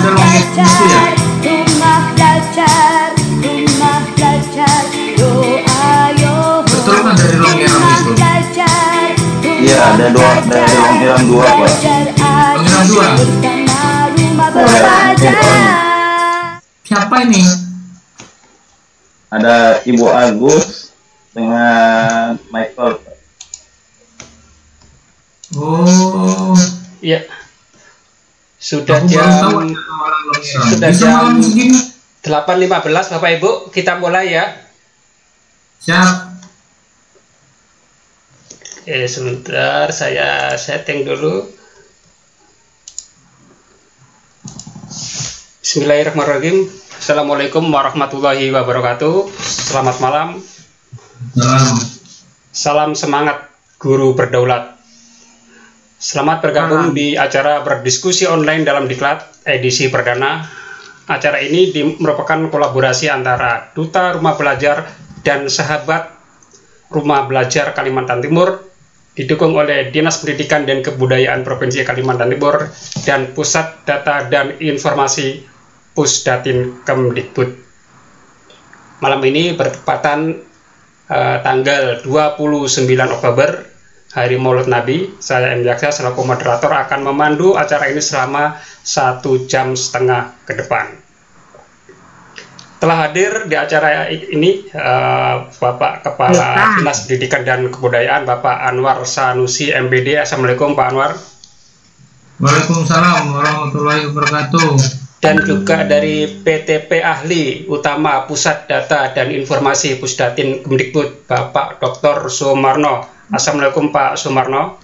ada longket itu ya? Betul kan dari Longiran itu? Iya, ada dari Longiran 2, Pak. Longiran 2? Siapa ini? Ada Ibu Agus dengan Michael. Oh. Iya. Sudah Aku baru tahu jam ada orang Longiran. sudah Bisa jam malam segini? 8.15 Bapak Ibu, kita mulai ya. Siap. Sebentar saya setting dulu. Bismillahirrahmanirrahim. Assalamualaikum warahmatullahi wabarakatuh. Selamat malam. Salam semangat guru berdaulat. Selamat bergabung di acara berdiskusi online dalam Diklat edisi perdana. Acara ini merupakan kolaborasi antara Duta Rumah Belajar dan Sahabat Rumah Belajar Kalimantan Timur, didukung oleh Dinas Pendidikan dan Kebudayaan Provinsi Kalimantan Timur dan Pusat Data dan Informasi Pusdatin Kemdikbud. Malam ini bertepatan tanggal 29 Oktober, Hari Maulid Nabi. Saya M. Yaksa selaku moderator akan memandu acara ini selama 1,5 jam ke depan. Telah hadir di acara ini Bapak Kepala Dinas Pendidikan dan Kebudayaan Bapak Anwar Sanusi MBD. Assalamualaikum Pak Anwar. Waalaikumsalam warahmatullahi wabarakatuh. Dan juga dari PTP Ahli Utama Pusat Data dan Informasi Pusdatin Kemdikbud Bapak Dr. Sumarno. Assalamualaikum Pak Sumarno.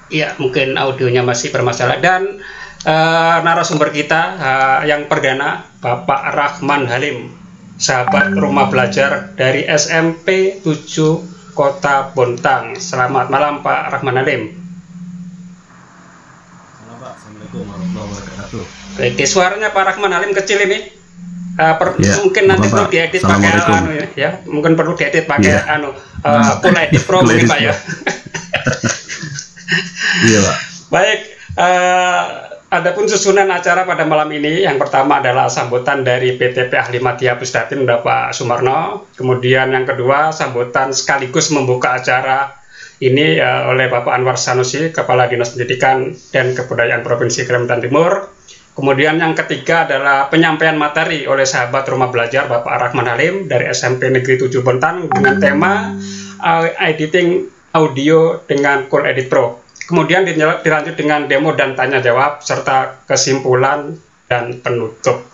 Iya, mungkin audionya masih bermasalah. Dan narasumber kita yang perdana Bapak Rahman Halim, sahabat rumah belajar dari SMP 7 Kota Bontang. Selamat malam Pak Rahman Halim. Halo Pak, Assalamualaikum warahmatullahi wabarakatuh. Oke, suaranya Pak Rahman Halim kecil ini. Ya, mungkin nanti perlu Pak. diedit pakai ya, mungkin perlu diedit pakai full edit pro mungkin Pak ya. Iya Pak. Baik, adapun susunan acara pada malam ini, yang pertama adalah sambutan dari PTP Ahli Madya Pusdatin Bapak Sumarno, kemudian yang kedua sambutan sekaligus membuka acara ini oleh Bapak Anwar Sanusi, Kepala Dinas Pendidikan dan Kebudayaan Provinsi Kalimantan Timur. Kemudian yang ketiga adalah penyampaian materi oleh sahabat rumah belajar Bapak Rahman Halim dari SMP Negeri 7 Bontang dengan tema editing audio dengan Cool Edit Pro. Kemudian dilanjut dengan demo dan tanya jawab serta kesimpulan dan penutup.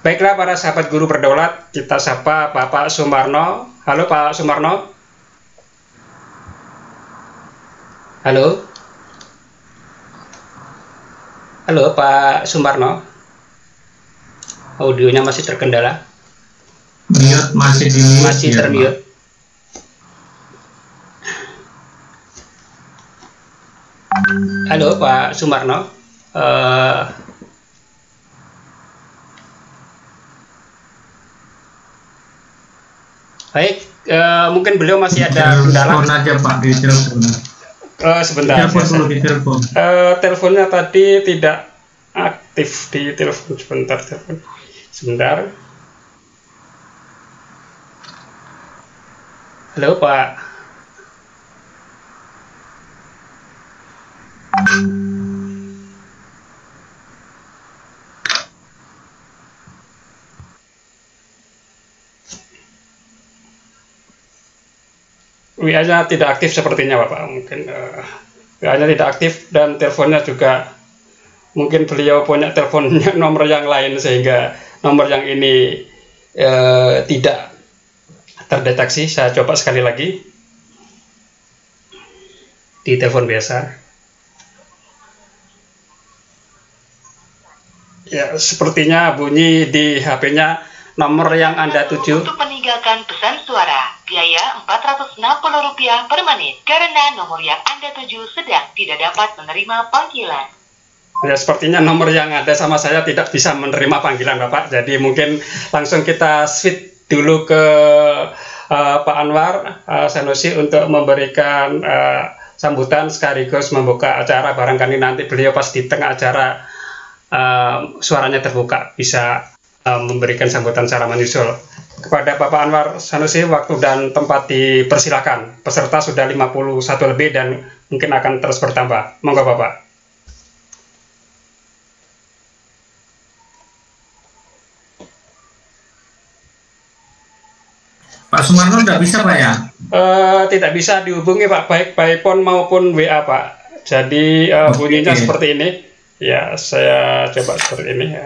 Baiklah para sahabat guru berdaulat, kita sapa Bapak Sumarno. Halo Pak Sumarno. Halo. Halo Pak Sumarno. Audionya masih terkendala. Mute masih di mute. Masih termute. Halo Pak Sumarno. Baik, mungkin beliau masih ada kendala. Telepon aja Pak, di telepon. Sebentar. Telepon dulu di telepon. Teleponnya tadi tidak aktif di telepon. Sebentar. Halo Pak. WA-nya tidak aktif sepertinya Bapak, mungkin WA-nya tidak aktif dan teleponnya juga mungkin beliau punya teleponnya nomor yang lain sehingga nomor yang ini tidak terdeteksi. Saya coba sekali lagi di telepon biasa. Ya, sepertinya bunyi di HP-nya nomor yang Anda tuju. Untuk meninggalkan pesan suara, biaya Rp460 per menit karena nomor yang Anda tuju sedang tidak dapat menerima panggilan. Ya, sepertinya nomor yang ada sama saya tidak bisa menerima panggilan Bapak. Jadi mungkin langsung kita switch dulu ke Pak Anwar Sanusi untuk memberikan sambutan sekaligus membuka acara. Barangkali nanti beliau pas di tengah acara suaranya terbuka, bisa memberikan sambutan secara menyusul. Kepada Bapak Anwar Sanusi, waktu dan tempat dipersilakan. Peserta sudah 51 lebih dan mungkin akan terus bertambah. Monggo Bapak. Pak Sumarno tidak bisa Pak ya? Tidak bisa dihubungi Pak, baik by phone maupun WA Pak. Jadi bunyinya seperti ini. Ya, saya coba seperti ini ya.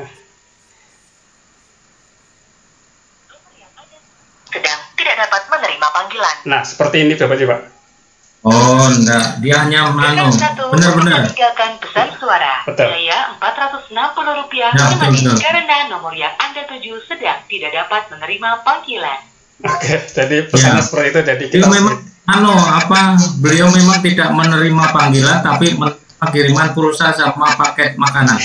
Sedang tidak dapat menerima panggilan. Nah, seperti ini Bapak Pak. Oh, enggak. Dia hanya mano. Benar-benar. Meninggalkan pesan suara. Betul. Biaya Rp460 Ya, per menit betul. karena nomor yang Anda tuju sedang tidak dapat menerima panggilan. Oke, jadi pesannya Ya. seperti itu. Jadi Itu memang beliau memang tidak menerima panggilan tapi menerima kiriman pulsa sama paket makanan.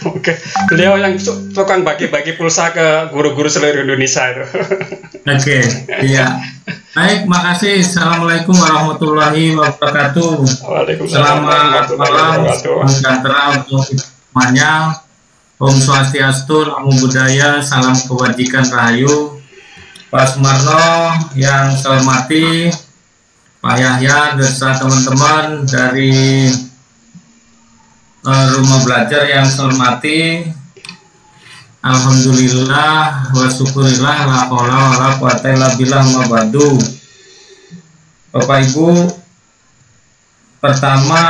Oke, beliau yang tukang bagi-bagi pulsa ke guru-guru seluruh Indonesia itu. Oke, iya. Baik, makasih. Assalamualaikum warahmatullahi wabarakatuh. Waalaikumsalam Selamat warahmatullahi malam, wabarakatuh. sejahtera untuk semuanya. Om Swastiastu, Namo Buddhaya, salam kebajikan rahayu. Pak Sumarno yang saya hormati, Pak Yahya beserta teman-teman dari rumah belajar yang saya hormati. Alhamdulillah wa syukurillah la haula wala quwata illa billah ma ba'du. Bapak Ibu, pertama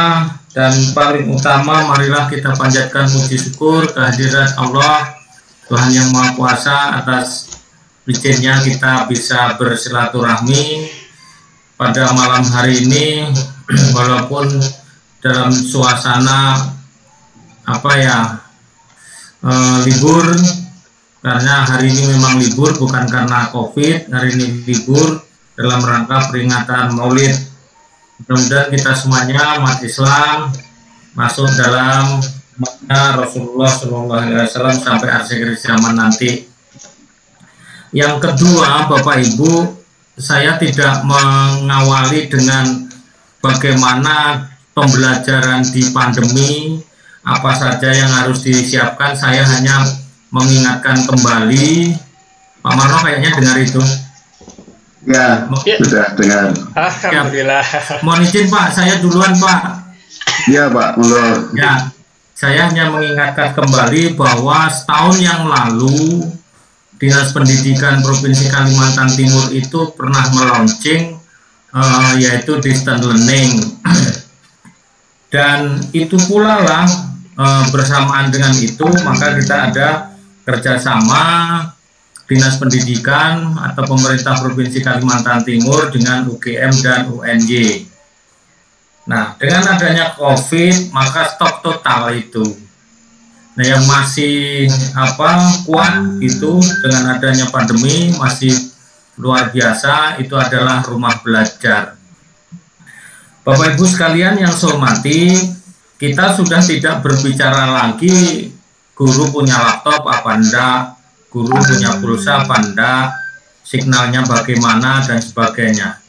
dan paling utama, marilah kita panjatkan puji syukur kehadirat Allah, Tuhan yang Maha Kuasa, atas izinnya kita bisa bersilaturahmi pada malam hari ini, walaupun dalam suasana libur, karena hari ini memang libur, bukan karena COVID, hari ini libur dalam rangka peringatan Maulid. Mudah-mudahan kita semuanya umat Islam masuk dalam makna Rasulullah SAW sampai akhir zaman nanti. Yang kedua, Bapak Ibu, saya tidak mengawali dengan bagaimana pembelajaran di pandemi, apa saja yang harus disiapkan. Saya hanya mengingatkan kembali. Pak Marno kayaknya dengar itu. Ya, sudah dengar. Alhamdulillah. Mohon izin Pak, saya duluan Pak. Ya Pak, monggo. Ya, saya hanya mengingatkan kembali bahwa setahun yang lalu Dinas Pendidikan Provinsi Kalimantan Timur itu pernah melaunching yaitu distance learning. Dan itu pula lah bersamaan dengan itu maka kita ada kerjasama Dinas Pendidikan atau pemerintah Provinsi Kalimantan Timur dengan UGM dan UNY. Nah, dengan adanya COVID, maka stop total itu. Nah, yang masih kuat itu dengan adanya pandemi masih luar biasa, itu adalah rumah belajar. Bapak Ibu sekalian yang saya hormati, kita sudah tidak berbicara lagi guru punya laptop apa enggak, guru punya pulsa apa enggak, signalnya bagaimana dan sebagainya.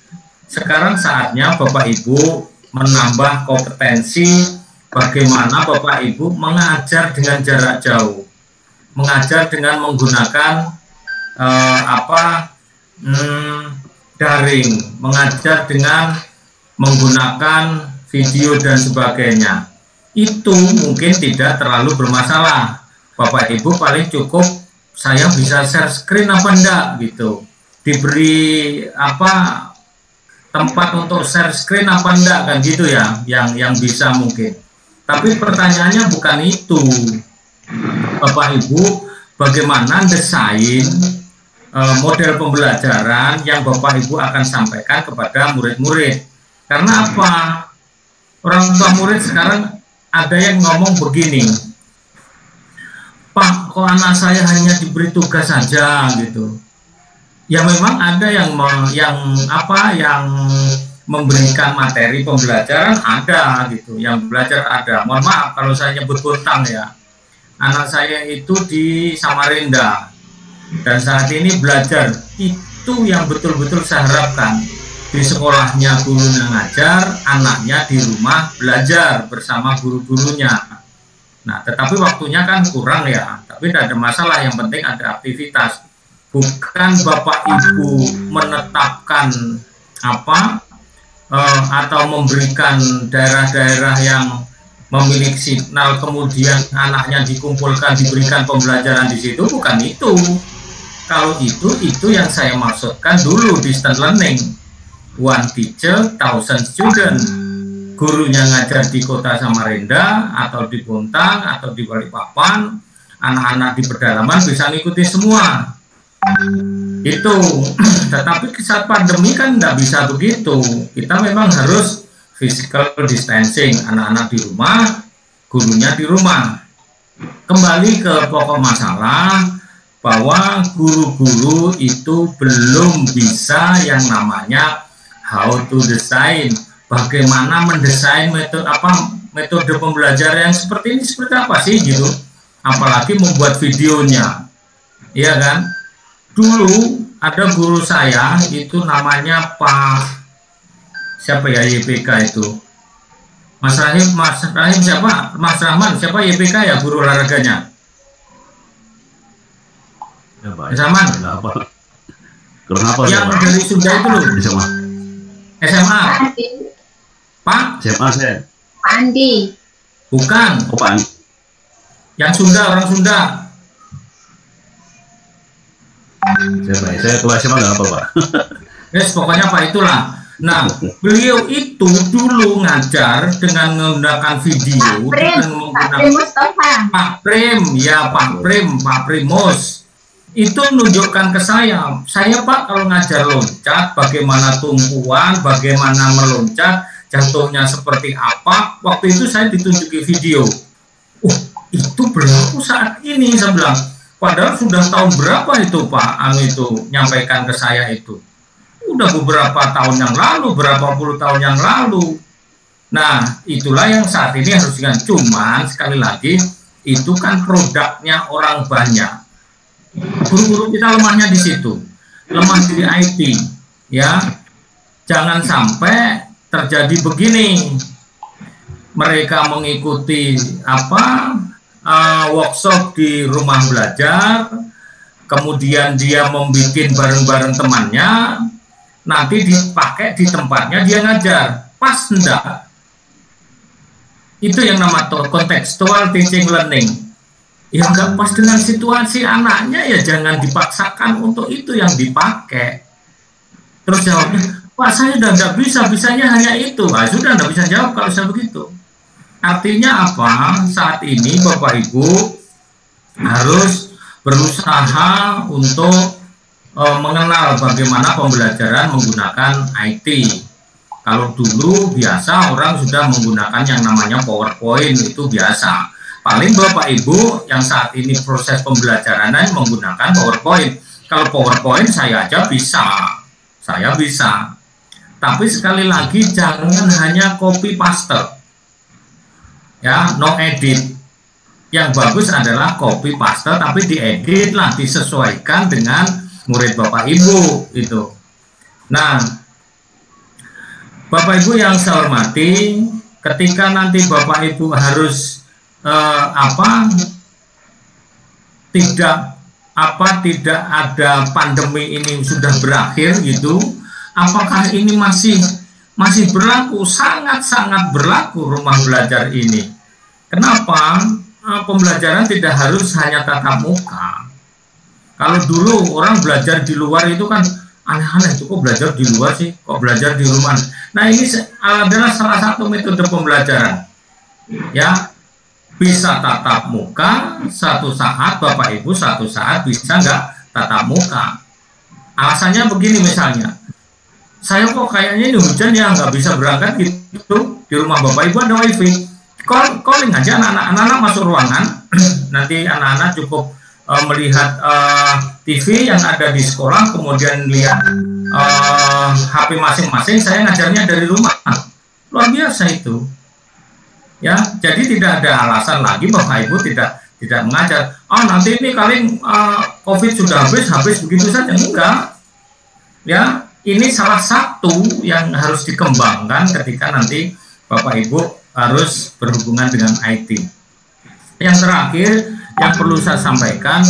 Sekarang saatnya Bapak Ibu menambah kompetensi bagaimana Bapak Ibu mengajar dengan jarak jauh, mengajar dengan menggunakan daring, mengajar dengan menggunakan video dan sebagainya. Itu mungkin tidak terlalu bermasalah. Bapak Ibu paling cukup saya bisa share screen apa enggak gitu, diberi tempat untuk share screen apa enggak kan gitu ya, yang bisa mungkin. Tapi pertanyaannya bukan itu, Bapak Ibu, bagaimana desain model pembelajaran yang Bapak Ibu akan sampaikan kepada murid-murid. Karena apa? Orang tua murid sekarang ada yang ngomong begini, Pak, kok anak saya hanya diberi tugas saja gitu. Ya memang ada yang memberikan materi pembelajaran ada gitu, yang belajar ada. Mohon maaf kalau saya nyebut kotang ya. Anak saya itu di Samarinda dan saat ini belajar. Itu yang betul-betul saya harapkan. di sekolahnya gurunya ngajar, anaknya di rumah belajar bersama guru-gurunya. Nah, tetapi waktunya kan kurang ya, tapi tidak ada masalah, yang penting ada aktivitas. Bukan Bapak Ibu menetapkan atau memberikan daerah-daerah yang memiliki signal, kemudian anaknya dikumpulkan, diberikan pembelajaran di situ, bukan itu. Kalau itu yang saya maksudkan dulu distance learning. One teacher, 1000 student. Gurunya ngajar di Kota Samarinda atau di Bontang atau di Balikpapan, anak-anak di pedalaman bisa ngikuti semua. Itu. Tetapi saat pandemi kan tidak bisa begitu. Kita memang harus physical distancing, anak-anak di rumah, gurunya di rumah. Kembali ke pokok masalah, bahwa guru-guru itu belum bisa yang namanya how to design, bagaimana mendesain metode pembelajaran yang seperti ini, seperti apa sih gitu, apalagi membuat videonya, iya kan? Dulu ada guru saya itu namanya Pak siapa ya, YPK itu, Mas Rahim siapa, Mas Rahman siapa YPK ya, guru olahraganya Ya, Pak. SMA. Kenapa yang ya, Pak? dari Sunda itu loh, SMA. Pak SMA saya. Pak Andi. bukan, Oh, Pak. yang Sunda, orang Sunda. Saya kelas SMA nggak apa, Pak. Yes, pokoknya Pak itulah. Nah, beliau itu dulu ngajar dengan menggunakan video, dengan menggunakan Pak Primus. Itu menunjukkan ke saya Pak kalau ngajar loncat, bagaimana tumpuan, bagaimana meloncat, jatuhnya seperti apa. Waktu itu saya ditunjuki video. Itu berlaku saat ini, saya bilang. Padahal sudah tahun berapa itu Pak, itu nyampaikan ke saya itu. Udah beberapa tahun yang lalu, berapa puluh tahun yang lalu. Nah, itulah yang saat ini harus diganti. Cuman sekali lagi, itu kan produknya orang banyak. Guru-guru kita lemahnya di situ, lemah di IT, ya. Jangan sampai terjadi begini. Mereka mengikuti workshop di rumah belajar, kemudian dia membuat bareng-bareng temannya, nanti dipakai di tempatnya dia ngajar, pas enggak? Itu yang namanya contextual teaching learning. Yang nggak pas dengan situasi anaknya, ya jangan dipaksakan untuk itu yang dipakai. Terus jawabnya, Pak saya udah nggak bisa, bisanya hanya itu. Sudah nggak bisa jawab kalau saya begitu. Artinya apa? Saat ini Bapak Ibu harus berusaha untuk mengenal bagaimana pembelajaran menggunakan IT. Kalau dulu biasa orang sudah menggunakan yang namanya PowerPoint, itu biasa. Paling Bapak Ibu yang saat ini proses pembelajaran menggunakan PowerPoint. Kalau PowerPoint saya aja bisa, saya bisa. Tapi sekali lagi jangan hanya copy paste, ya, no edit. Yang bagus adalah copy paste, tapi diedit lah, disesuaikan dengan murid Bapak Ibu itu. Nah, Bapak Ibu yang saya hormati, ketika nanti Bapak Ibu harus tidak ada pandemi ini sudah berakhir gitu, apakah ini masih berlaku? Sangat berlaku rumah belajar ini. Kenapa? Pembelajaran tidak harus hanya tatap muka. Kalau dulu orang belajar di luar itu kan aneh-aneh, itu kok belajar di luar sih, kok belajar di rumah. Nah, ini adalah salah satu metode pembelajaran, ya. Bisa tatap muka satu saat, Bapak Ibu satu saat bisa nggak tatap muka. Alasannya begini, misalnya saya kok kayaknya ini hujan ya, nggak bisa berangkat gitu, di rumah Bapak Ibu ada wifi, calling aja anak-anak masuk ruangan. Nanti anak-anak cukup melihat TV yang ada di sekolah, kemudian lihat HP masing-masing. Saya ngajarnya dari rumah, luar biasa itu. Ya, jadi tidak ada alasan lagi Bapak Ibu tidak mengajar. Nanti ini kalian COVID sudah habis begitu saja, enggak. Ya, ini salah satu yang harus dikembangkan ketika nanti Bapak Ibu harus berhubungan dengan IT. Yang terakhir yang perlu saya sampaikan,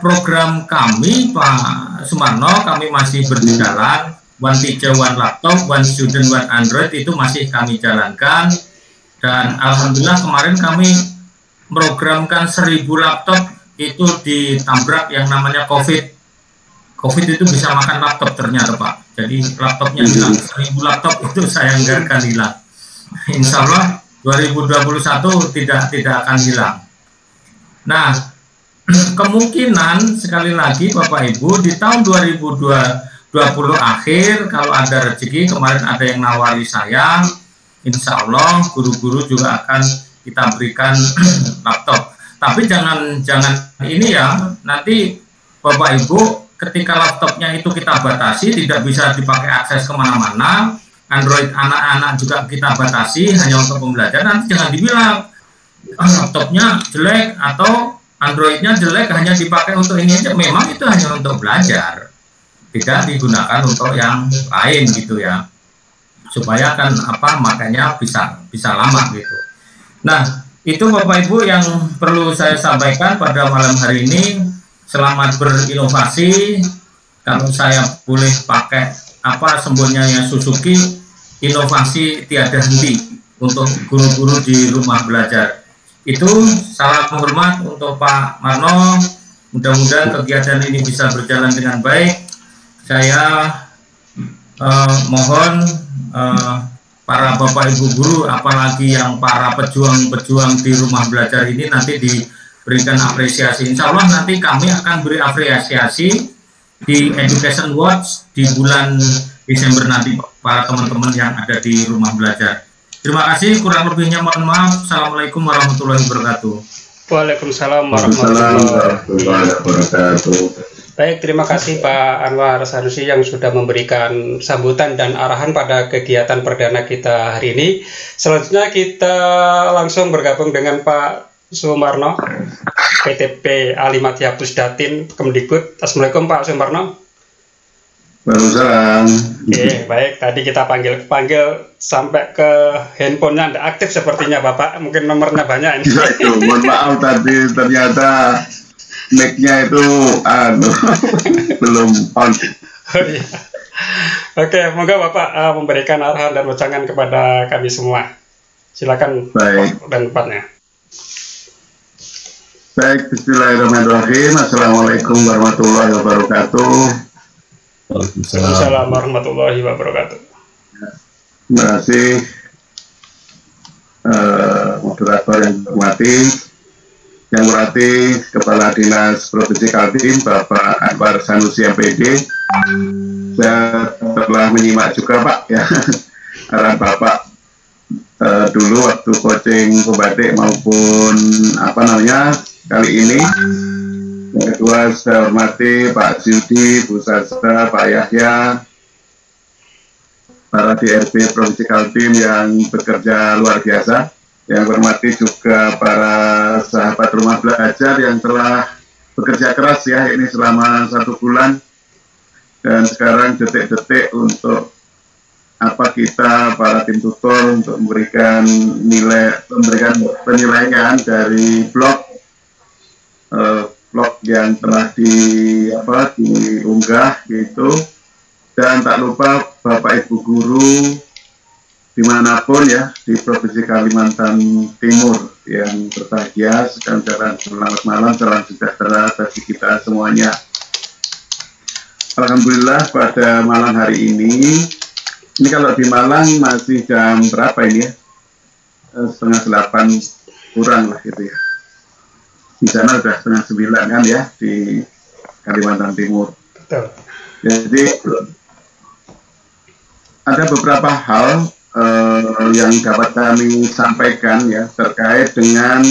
program kami Pak Sumarno, kami masih berjalan, One Teacher, One Laptop, One Student, One Android, itu masih kami jalankan. Dan alhamdulillah kemarin kami programkan 1000 laptop itu ditabrak yang namanya COVID itu bisa makan laptop ternyata Pak. Jadi laptopnya hilang, 1000 laptop itu saya anggarkan hilang. Insya Allah 2021 tidak akan hilang. Nah, kemungkinan sekali lagi Bapak Ibu di tahun 2020 akhir kalau ada rezeki, kemarin ada yang nawari saya, insya Allah guru-guru juga akan kita berikan laptop. Tapi jangan ini ya, nanti Bapak Ibu ketika laptopnya itu kita batasi, tidak bisa dipakai akses kemana-mana, Android anak-anak juga kita batasi hanya untuk pembelajaran, nanti jangan dibilang laptopnya jelek atau Androidnya jelek hanya dipakai untuk ini aja. Memang itu hanya untuk belajar, tidak digunakan untuk yang lain gitu ya, supaya kan makanya bisa lama gitu. Nah, itu Bapak Ibu yang perlu saya sampaikan pada malam hari ini. Selamat berinovasi. Kalau saya boleh pakai semboyannya Suzuki, inovasi tiada henti untuk guru-guru di rumah belajar. Itu salam hormat untuk Pak Marno. Mudah-mudahan kegiatan ini bisa berjalan dengan baik. Saya mohon para Bapak Ibu guru, apalagi yang para pejuang-pejuang di rumah belajar ini nanti diberikan apresiasi. Insya Allah nanti kami akan beri apresiasi di Education Watch di bulan Desember nanti para teman-teman yang ada di rumah belajar. Terima kasih, kurang lebihnya mohon maaf. Assalamualaikum warahmatullahi wabarakatuh. Waalaikumsalam warahmatullahi wabarakatuh. Baik, terima kasih Pak Anwar Sanusi yang sudah memberikan sambutan dan arahan pada kegiatan perdana kita hari ini. Selanjutnya kita langsung bergabung dengan Pak Sumarno, PTP Alimatia Pusdatin Kemdikbud. Assalamualaikum Pak Sumarno. Waalaikumsalam. Oke, baik. Tadi kita panggil sampai ke handphonenya tidak aktif sepertinya Bapak. Mungkin nomornya banyak ini. Iya itu, mohon maaf tadi ternyata mic-nya itu belum on. Oh, iya. Oke, moga Bapak memberikan arahan dan wejangan kepada kami semua. Silakan. Baik. Dan tempatnya. Baik, bismillahirrahmanirrahim. Assalamualaikum warahmatullahi wabarakatuh. Waalaikumsalam warahmatullahi wabarakatuh. Terima kasih moderator yang hormati, yang berarti Kepala Dinas Provinsi Kaltim Bapak Anwar Sanusi MPD. Saya telah menyimak juga Pak ya arahan Bapak dulu waktu coaching pembatik maupun kali ini. Yang kedua saya hormati Pak Yudi, Bu Sastra, Pak Yahya, para DRB Provinsi Kaltim yang bekerja luar biasa. Yang hormati juga para sahabat rumah belajar yang telah bekerja keras ya ini selama 1 bulan. Dan sekarang detik-detik untuk kita para tim tutor untuk memberikan penilaian dari blog yang telah diunggah gitu. Dan tak lupa Bapak Ibu guru dimanapun ya di Provinsi Kalimantan Timur yang berbahagia, selamat malam, salam sejahtera bagi kita semuanya. Alhamdulillah pada malam hari ini kalau di Malang masih jam berapa ini ya? 7:30 kurang lah gitu ya. Di sana sudah 8:30 kan ya di Kalimantan Timur. Betul. Jadi ada beberapa hal yang dapat kami sampaikan ya terkait dengan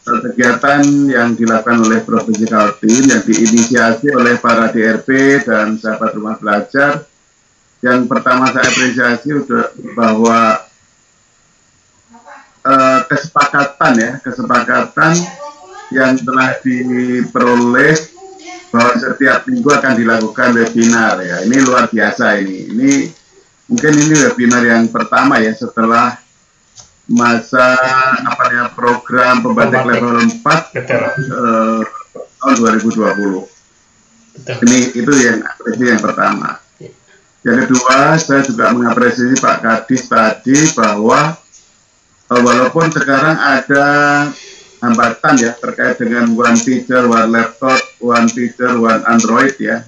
kegiatan yang dilakukan oleh Provinsi Kaltim yang diinisiasi oleh para DRB dan sahabat rumah belajar. Yang pertama saya apresiasi bahwa kesepakatan yang telah diperoleh bahwa setiap minggu akan dilakukan webinar ya. Ini luar biasa ini. Mungkin ini webinar yang pertama ya setelah masa program pembatik level 4 tahun 2020. Itu yang pertama. Yang kedua, saya juga mengapresiasi Pak Kadis tadi bahwa walaupun sekarang ada hambatan ya terkait dengan one teacher, one laptop, one teacher, one Android ya.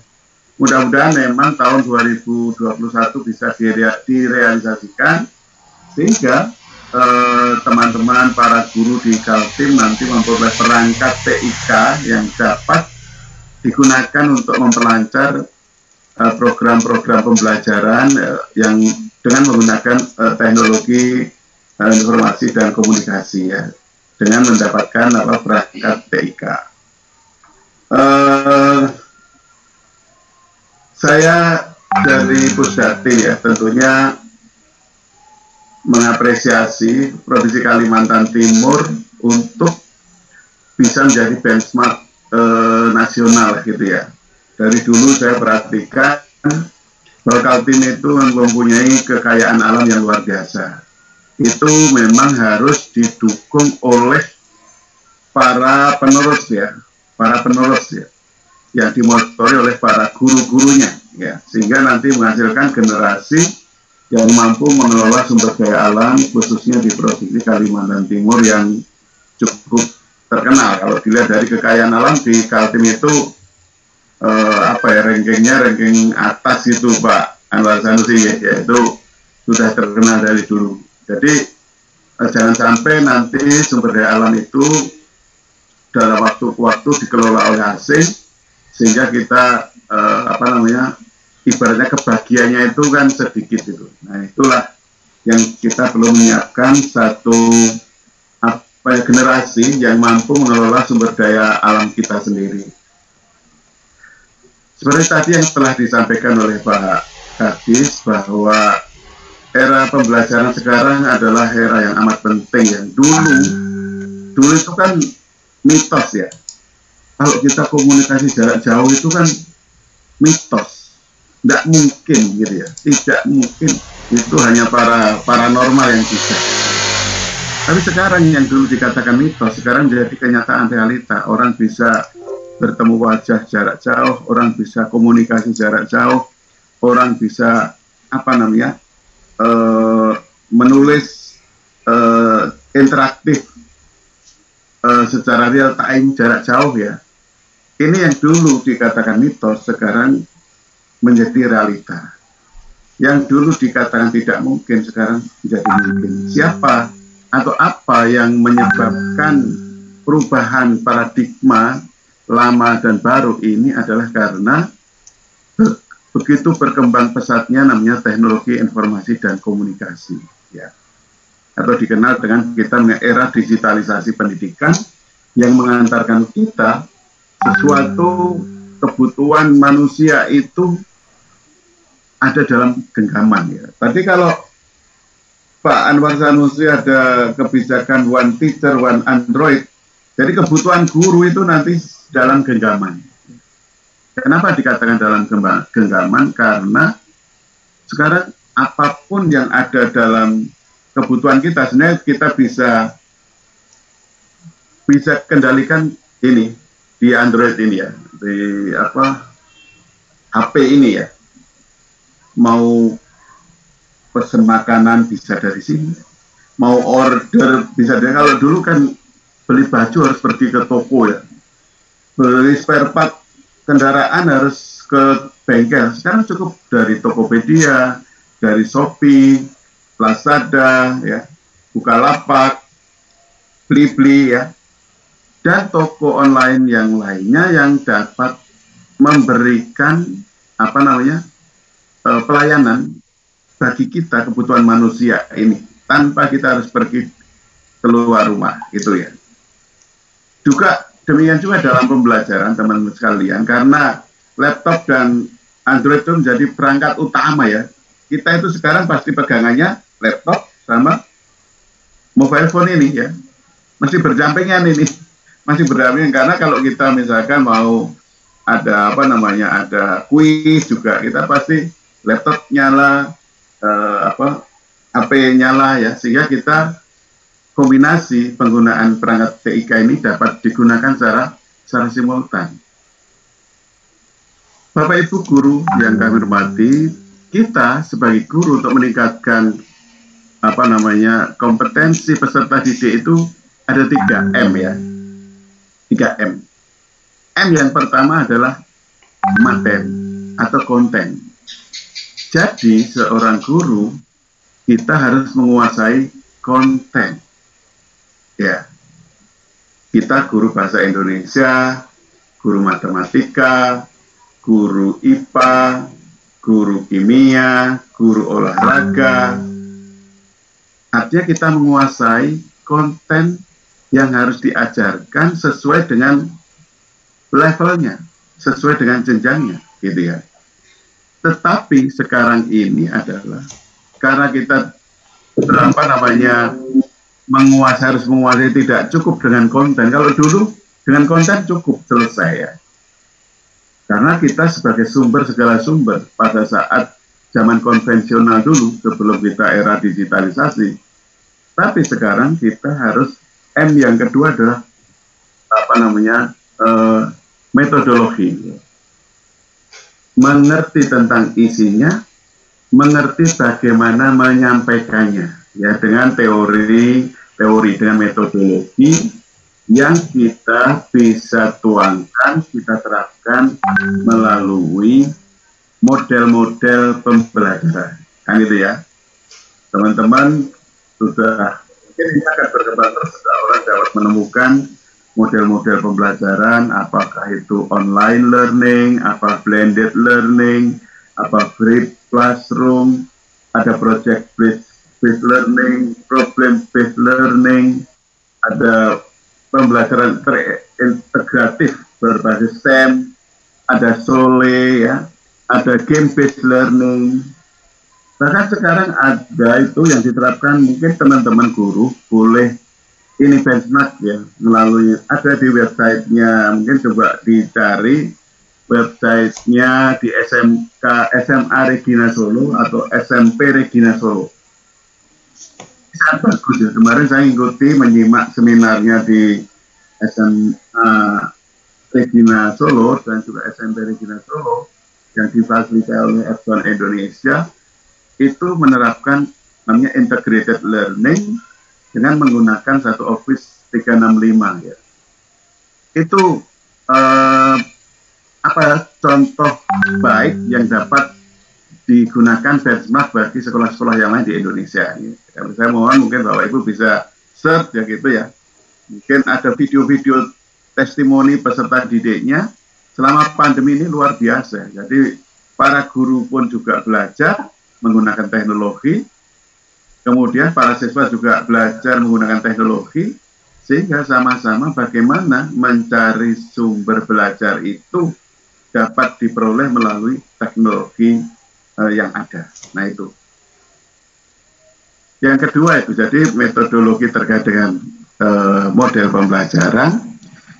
Mudah-mudahan memang tahun 2021 bisa direalisasikan sehingga teman-teman para guru di Kaltim nanti memperoleh perangkat TIK yang dapat digunakan untuk memperlancar program-program pembelajaran yang dengan menggunakan teknologi informasi dan komunikasi ya, dengan mendapatkan perangkat TIK. Saya dari Pusdati ya tentunya mengapresiasi Provinsi Kalimantan Timur untuk bisa menjadi benchmark nasional gitu ya. Dari dulu saya perhatikan bahwa Kaltim itu mempunyai kekayaan alam yang luar biasa. Itu memang harus didukung oleh para penerus ya, yang dimotori oleh para guru-gurunya ya, sehingga nanti menghasilkan generasi yang mampu mengelola sumber daya alam khususnya di Provinsi Kalimantan Timur yang cukup terkenal. Kalau dilihat dari kekayaan alam di Kaltim itu ranking atas itu Pak Anwar Sanusi ya, itu sudah terkenal dari dulu. Jadi jangan sampai nanti sumber daya alam itu dalam waktu dikelola oleh asing sehingga kita ibaratnya kebahagiaannya itu kan sedikit itu. Nah itulah yang kita perlu menyiapkan satu generasi yang mampu mengelola sumber daya alam kita sendiri. Seperti tadi yang telah disampaikan oleh Pak Kadis bahwa era pembelajaran sekarang adalah era yang amat penting ya. Dulu itu kan mitos ya. Kalau kita komunikasi jarak jauh itu kan mitos, tidak mungkin gitu ya, tidak mungkin. Itu hanya para paranormal yang bisa. Tapi sekarang yang dulu dikatakan mitos, sekarang jadi kenyataan realita. Orang bisa bertemu wajah jarak jauh, orang bisa komunikasi jarak jauh, orang bisa menulis interaktif secara real time jarak jauh ya. Ini yang dulu dikatakan mitos sekarang menjadi realita. Yang dulu dikatakan tidak mungkin sekarang menjadi mungkin. Siapa atau apa yang menyebabkan perubahan paradigma lama dan baru ini adalah karena begitu berkembang pesatnya namanya teknologi informasi dan komunikasi ya, atau dikenal dengan kita era digitalisasi pendidikan yang mengantarkan kita sesuatu kebutuhan manusia itu ada dalam genggaman ya. Tadi kalau Pak Anwar Sanusi ada kebijakan one teacher, one Android, jadi kebutuhan guru itu nanti dalam genggaman. Kenapa dikatakan dalam genggaman? Karena sekarang apapun yang ada dalam kebutuhan kita, sebenarnya kita bisa kendalikan ini di Android ini ya, di HP ini ya. Mau pesen makanan bisa dari sini, mau order bisa dari. Kalau dulu kan beli baju harus pergi ke toko ya, beli spare part kendaraan harus ke bengkel. Sekarang cukup dari Tokopedia, dari Shopee, Lazada, ya, Bukalapak, Blibli, ya, dan toko online yang lainnya yang dapat memberikan pelayanan bagi kita kebutuhan manusia ini tanpa kita harus pergi keluar rumah, gitu ya. Juga demikian juga dalam pembelajaran teman-teman sekalian, karena laptop dan Android itu menjadi perangkat utama ya. Kita itu sekarang pasti pegangannya laptop sama mobile phone ini ya. Masih berdampingan ini. Masih berdampingan karena kalau kita misalkan mau ada ada kuis juga, kita pasti laptop nyala, HP nyala ya, sehingga kita kombinasi penggunaan perangkat TIK ini dapat digunakan secara simultan. Bapak Ibu guru yang kami hormati, kita sebagai guru untuk meningkatkan kompetensi peserta didik itu ada 3M ya. 3M. M yang pertama adalah materi atau konten. Jadi seorang guru kita harus menguasai konten. Ya. Kita guru bahasa Indonesia, guru matematika, guru IPA, guru kimia, guru olahraga. Artinya kita menguasai konten yang harus diajarkan sesuai dengan levelnya, sesuai dengan jenjangnya, gitu ya. Tetapi sekarang ini adalah karena kita harus menguasai, tidak cukup dengan konten. Kalau dulu dengan konten cukup, selesai ya. Karena kita sebagai sumber segala sumber pada saat zaman konvensional dulu, sebelum kita era digitalisasi. Tapi sekarang kita harus, M yang kedua adalah metodologi. Mengerti tentang isinya, mengerti bagaimana menyampaikannya, ya, dengan teori, dengan metodologi yang kita bisa tuangkan, kita terapkan melalui model-model pembelajaran. Kan itu ya. Teman-teman sudah, mungkin ini akan berkembang terus, orang dapat menemukan model-model pembelajaran, apakah itu online learning, apa blended learning, apa free classroom, ada project based learning, problem based learning, ada pembelajaran terintegratif berbasis STEM, ada SOLE, ya, ada game based learning. Bahkan sekarang ada itu yang diterapkan, mungkin teman-teman guru boleh ini benchmark ya, melalui, ada di websitenya, mungkin coba dicari websitenya di SMA Regina Solo atau SMP Regina Solo. Sangat bagus ya, kemarin saya ikuti menyimak seminarnya di SMA Regina Solo dan juga SMP Regina Solo yang difasilitasi oleh Epson Indonesia, itu menerapkan namanya integrated learning dengan menggunakan satu Office 365 ya. Itu contoh baik yang dapat digunakan benchmark bagi sekolah-sekolah yang lain di Indonesia. Kalau saya mohon mungkin Bapak Ibu bisa search ya gitu ya. Mungkin ada video-video testimoni peserta didiknya selama pandemi ini luar biasa. Jadi para guru pun juga belajar menggunakan teknologi, kemudian para siswa juga belajar menggunakan teknologi, sehingga sama-sama bagaimana mencari sumber belajar itu dapat diperoleh melalui teknologi yang ada. Nah itu. Yang kedua itu, jadi metodologi terkait dengan model pembelajaran.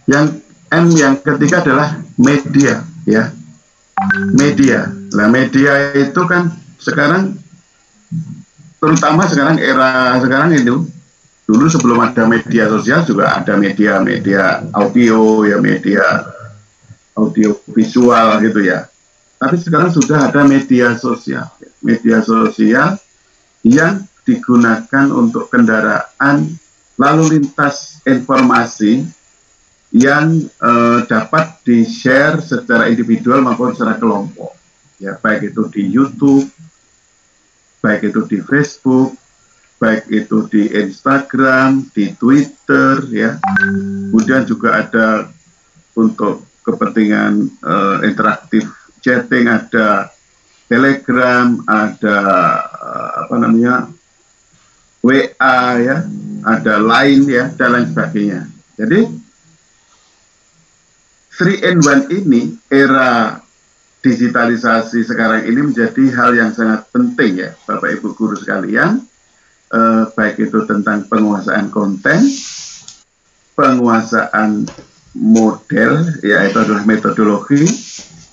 Yang M yang ketiga adalah media, ya. Media. Nah media itu kan sekarang, terutama sekarang era sekarang itu, dulu sebelum ada media sosial juga ada media audio ya, media audio visual gitu ya. Tapi sekarang sudah ada media sosial yang digunakan untuk kendaraan lalu lintas informasi yang dapat di-share secara individual maupun secara kelompok. Ya, baik itu di YouTube, baik itu di Facebook, baik itu di Instagram, di Twitter, ya. Kemudian juga ada untuk kepentingan interaktif chatting, ada Telegram, ada WA, ya, ada Line, ya, dan lain sebagainya. Jadi 3-in-1 ini, era digitalisasi sekarang ini menjadi hal yang sangat penting ya, Bapak Ibu guru sekalian, baik itu tentang penguasaan konten, penguasaan model, yaitu adalah metodologi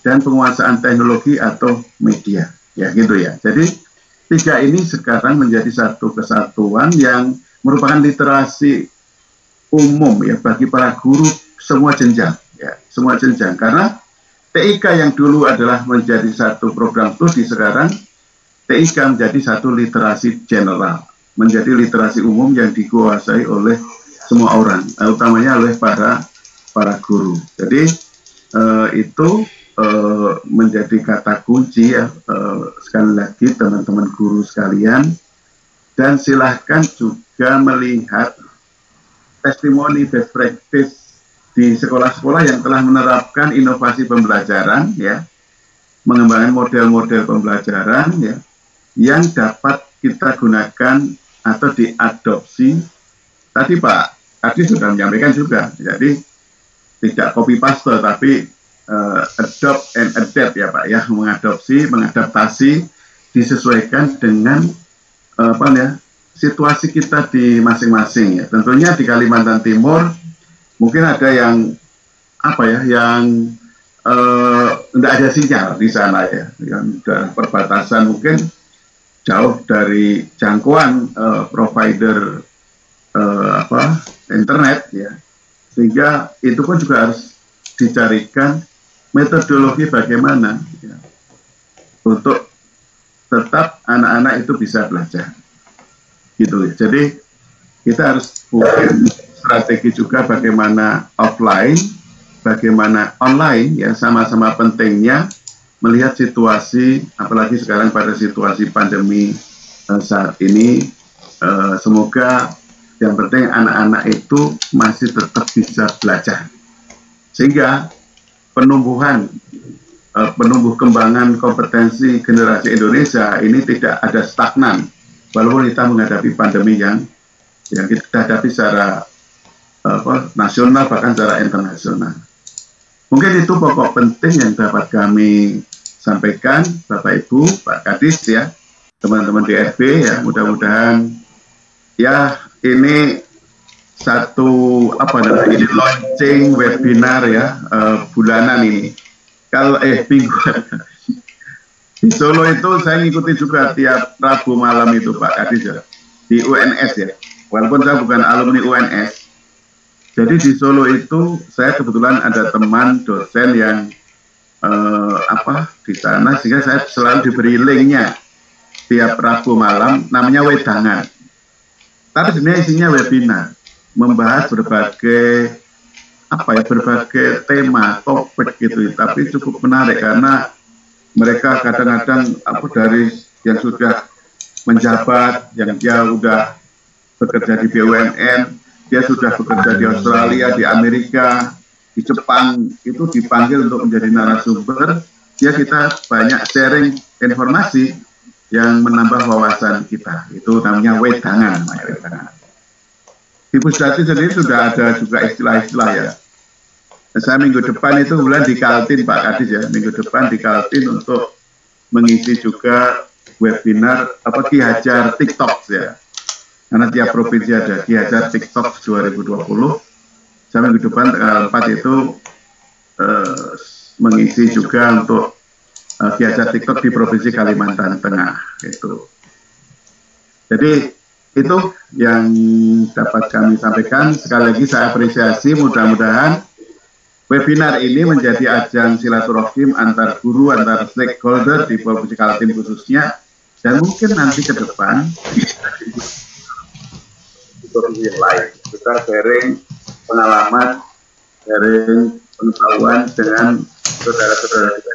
dan penguasaan teknologi atau media, ya gitu ya. Jadi 3 ini sekarang menjadi satu kesatuan yang merupakan literasi umum ya bagi para guru semua jenjang, ya semua jenjang. Karena TIK yang dulu adalah menjadi satu program studi, sekarang TIK menjadi satu literasi general, menjadi literasi umum yang dikuasai oleh semua orang, utamanya oleh para guru. Jadi itu menjadi kata kunci ya, sekali lagi teman-teman guru sekalian, dan silahkan juga melihat testimoni best practice di sekolah-sekolah yang telah menerapkan inovasi pembelajaran ya, mengembangkan model-model pembelajaran ya, yang dapat kita gunakan atau diadopsi. Tadi Pak Adi sudah menyampaikan juga, jadi tidak copy paste tapi adopt and adapt ya Pak ya, mengadaptasi disesuaikan dengan situasi kita di masing-masing ya. Tentunya di Kalimantan Timur mungkin ada yang yang tidak ada sinyal di sana ya, yang perbatasan mungkin jauh dari jangkauan provider internet ya, sehingga itu pun juga harus dicarikan metodologi bagaimana ya, untuk tetap anak-anak itu bisa belajar gitu ya. Jadi kita harus buat strategi juga bagaimana offline, bagaimana online ya, sama-sama pentingnya melihat situasi, apalagi sekarang pada situasi pandemi saat ini. Semoga yang penting anak-anak itu masih tetap bisa belajar, sehingga penumbuh kembangan kompetensi generasi Indonesia ini tidak ada stagnan, walaupun kita menghadapi pandemi yang kita hadapi secara nasional bahkan secara internasional. Mungkin itu pokok penting yang dapat kami sampaikan, Bapak Ibu, Pak Kadis ya, teman-teman DRB ya, mudah-mudahan ya ini satu ini launching webinar ya, bulanan ini. Kalau mingguan di Solo itu saya ngikuti juga tiap Rabu malam itu Pak Kadis ya, di UNS ya, walaupun saya bukan alumni UNS. Jadi di Solo itu saya kebetulan ada teman dosen yang di sana, sehingga saya selalu diberi linknya tiap Rabu malam, namanya Wedangan. Tapi sebenarnya isinya webinar, membahas berbagai tema, topik gitu, tapi cukup menarik karena mereka kadang-kadang dari yang sudah menjabat, yang dia sudah bekerja di BUMN, dia sudah bekerja di Australia, di Amerika, di Jepang, itu dipanggil untuk menjadi narasumber. Ya kita banyak sharing informasi yang menambah wawasan kita. Itu namanya wedangan. Di Pusdati sendiri sudah ada juga istilah-istilah ya. Saya minggu depan itu bulan di Kaltim Pak Kadis ya, minggu depan di Kaltim untuk mengisi juga webinar Ki Hajar TikTok ya. Karena tiap provinsi ada Ki Hajar TikTok 2020. Saya minggu depan tanggal 4 itu mengisi juga untuk Ki Hajar TikTok di Provinsi Kalimantan Tengah itu. Jadi itu yang dapat kami sampaikan. Sekali lagi saya apresiasi, mudah-mudahan webinar ini menjadi ajang silaturahim antar guru, antar stakeholder di Provinsi Kaltim khususnya, dan mungkin nanti ke depan di provinsi yang lain kita sharing pengalaman, sharing pengetahuan dengan saudara-saudara kita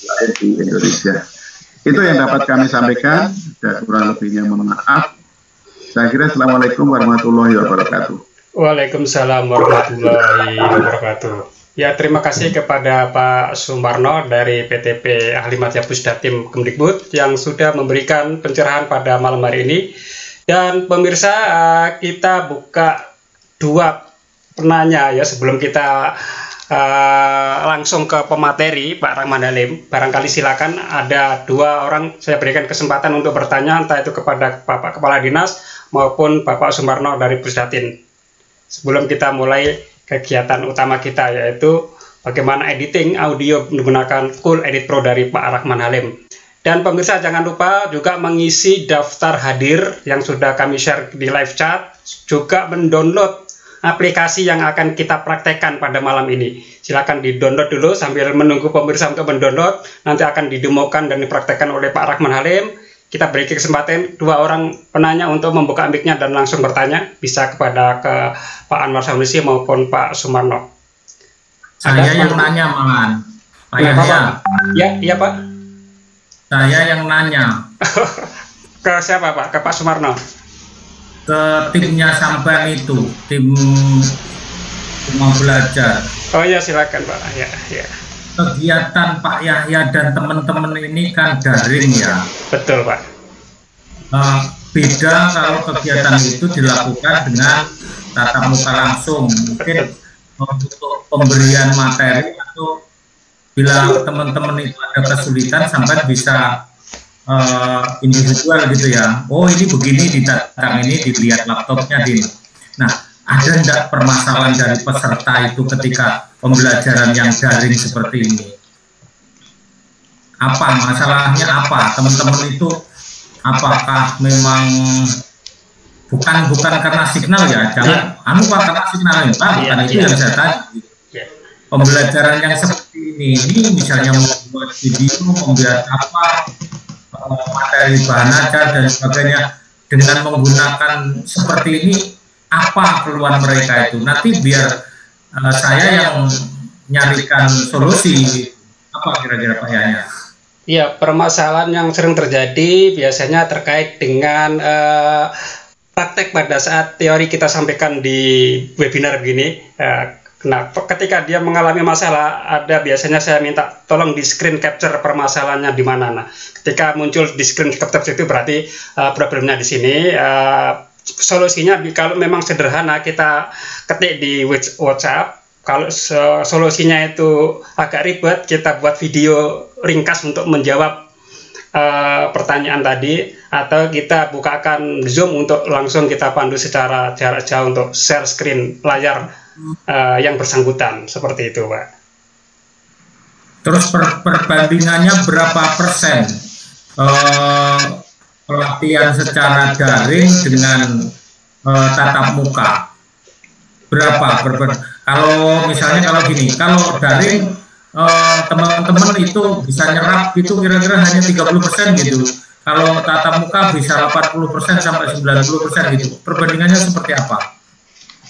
lain di Indonesia. Itu yang dapat kami sampaikan, dan kurang lebihnya mohon maaf. Saya kira assalamualaikum warahmatullahi wabarakatuh. Waalaikumsalam warahmatullahi wabarakatuh. Ya, terima kasih kepada Pak Sumarno dari PTP Ahli Madya Pusdatim Kemdikbud yang sudah memberikan pencerahan pada malam hari ini. Dan pemirsa, kita buka 2 penanya ya sebelum kita langsung ke pemateri Pak Rahman Halim. Barangkali silakan, ada 2 orang saya berikan kesempatan untuk bertanya, entah itu kepada Bapak Kepala Dinas maupun Bapak Sumarno dari Pusdatin. Sebelum kita mulai kegiatan utama kita, yaitu bagaimana editing audio menggunakan Cool Edit Pro dari Pak Rahman Halim. Dan pemirsa jangan lupa juga mengisi daftar hadir yang sudah kami share di live chat, juga mendownload aplikasi yang akan kita praktekkan pada malam ini. Silakan di-download dulu sambil menunggu pemirsa untuk mendownload. Nanti akan didemokan dan dipraktekkan oleh Pak Rahman Halim. Kita beri kesempatan 2 orang penanya untuk membuka mic-nya dan langsung bertanya, bisa kepada Pak Anwar Sanusi maupun Pak Sumarno. Saya yang nanya, malahan. Pak Yahya. Ya Pak. Saya yang nanya. Ke siapa Pak? Ke Pak Sumarno. Ke timnya sampean itu, tim Rumah Belajar. Oh ya, silakan Pak. Ya. Kegiatan Pak Yahya dan teman-teman ini kan daring ya. Betul Pak. Beda kalau kegiatan itu dilakukan dengan tatap muka langsung. Mungkin untuk pemberian materi atau bila teman-teman itu ada kesulitan sampai bisa individual gitu ya. Oh ini begini, didatang ini, dilihat laptopnya ini. Nah, ada enggak permasalahan dari peserta itu ketika pembelajaran yang daring seperti ini? Apa masalahnya? Apa teman-teman itu? Apakah memang bukan karena signal ya? Jangan karena signal ya, bukan itu yang saya tanya. Pembelajaran yang seperti ini misalnya membuat video, membuat apa, materi bahan ajar dan sebagainya, dengan menggunakan seperti ini, apa keluhan mereka itu? Nanti biar saya yang nyarikan solusi. Apa kira-kira Pak Yahya? Ya, permasalahan yang sering terjadi biasanya terkait dengan praktek pada saat teori kita sampaikan di webinar begini. Nah, ketika dia mengalami masalah, ada biasanya saya minta tolong di screen capture permasalahannya di mana. Nah, ketika muncul di screen capture itu berarti problemnya di sini. Solusinya kalau memang sederhana kita ketik di WhatsApp. Kalau solusinya itu agak ribet, kita buat video ringkas untuk menjawab pertanyaan tadi, atau kita bukakan Zoom untuk langsung kita pandu secara jarak jauh untuk share screen layar yang bersangkutan, seperti itu Pak. Terus perbandingannya berapa persen pelatihan secara daring dengan tatap muka? Berapa? Kalau misalnya kalau daring teman-teman itu bisa nyerap itu kira-kira hanya 30% gitu. Kalau tatap muka bisa 80% sampai 90% gitu. Perbandingannya seperti apa?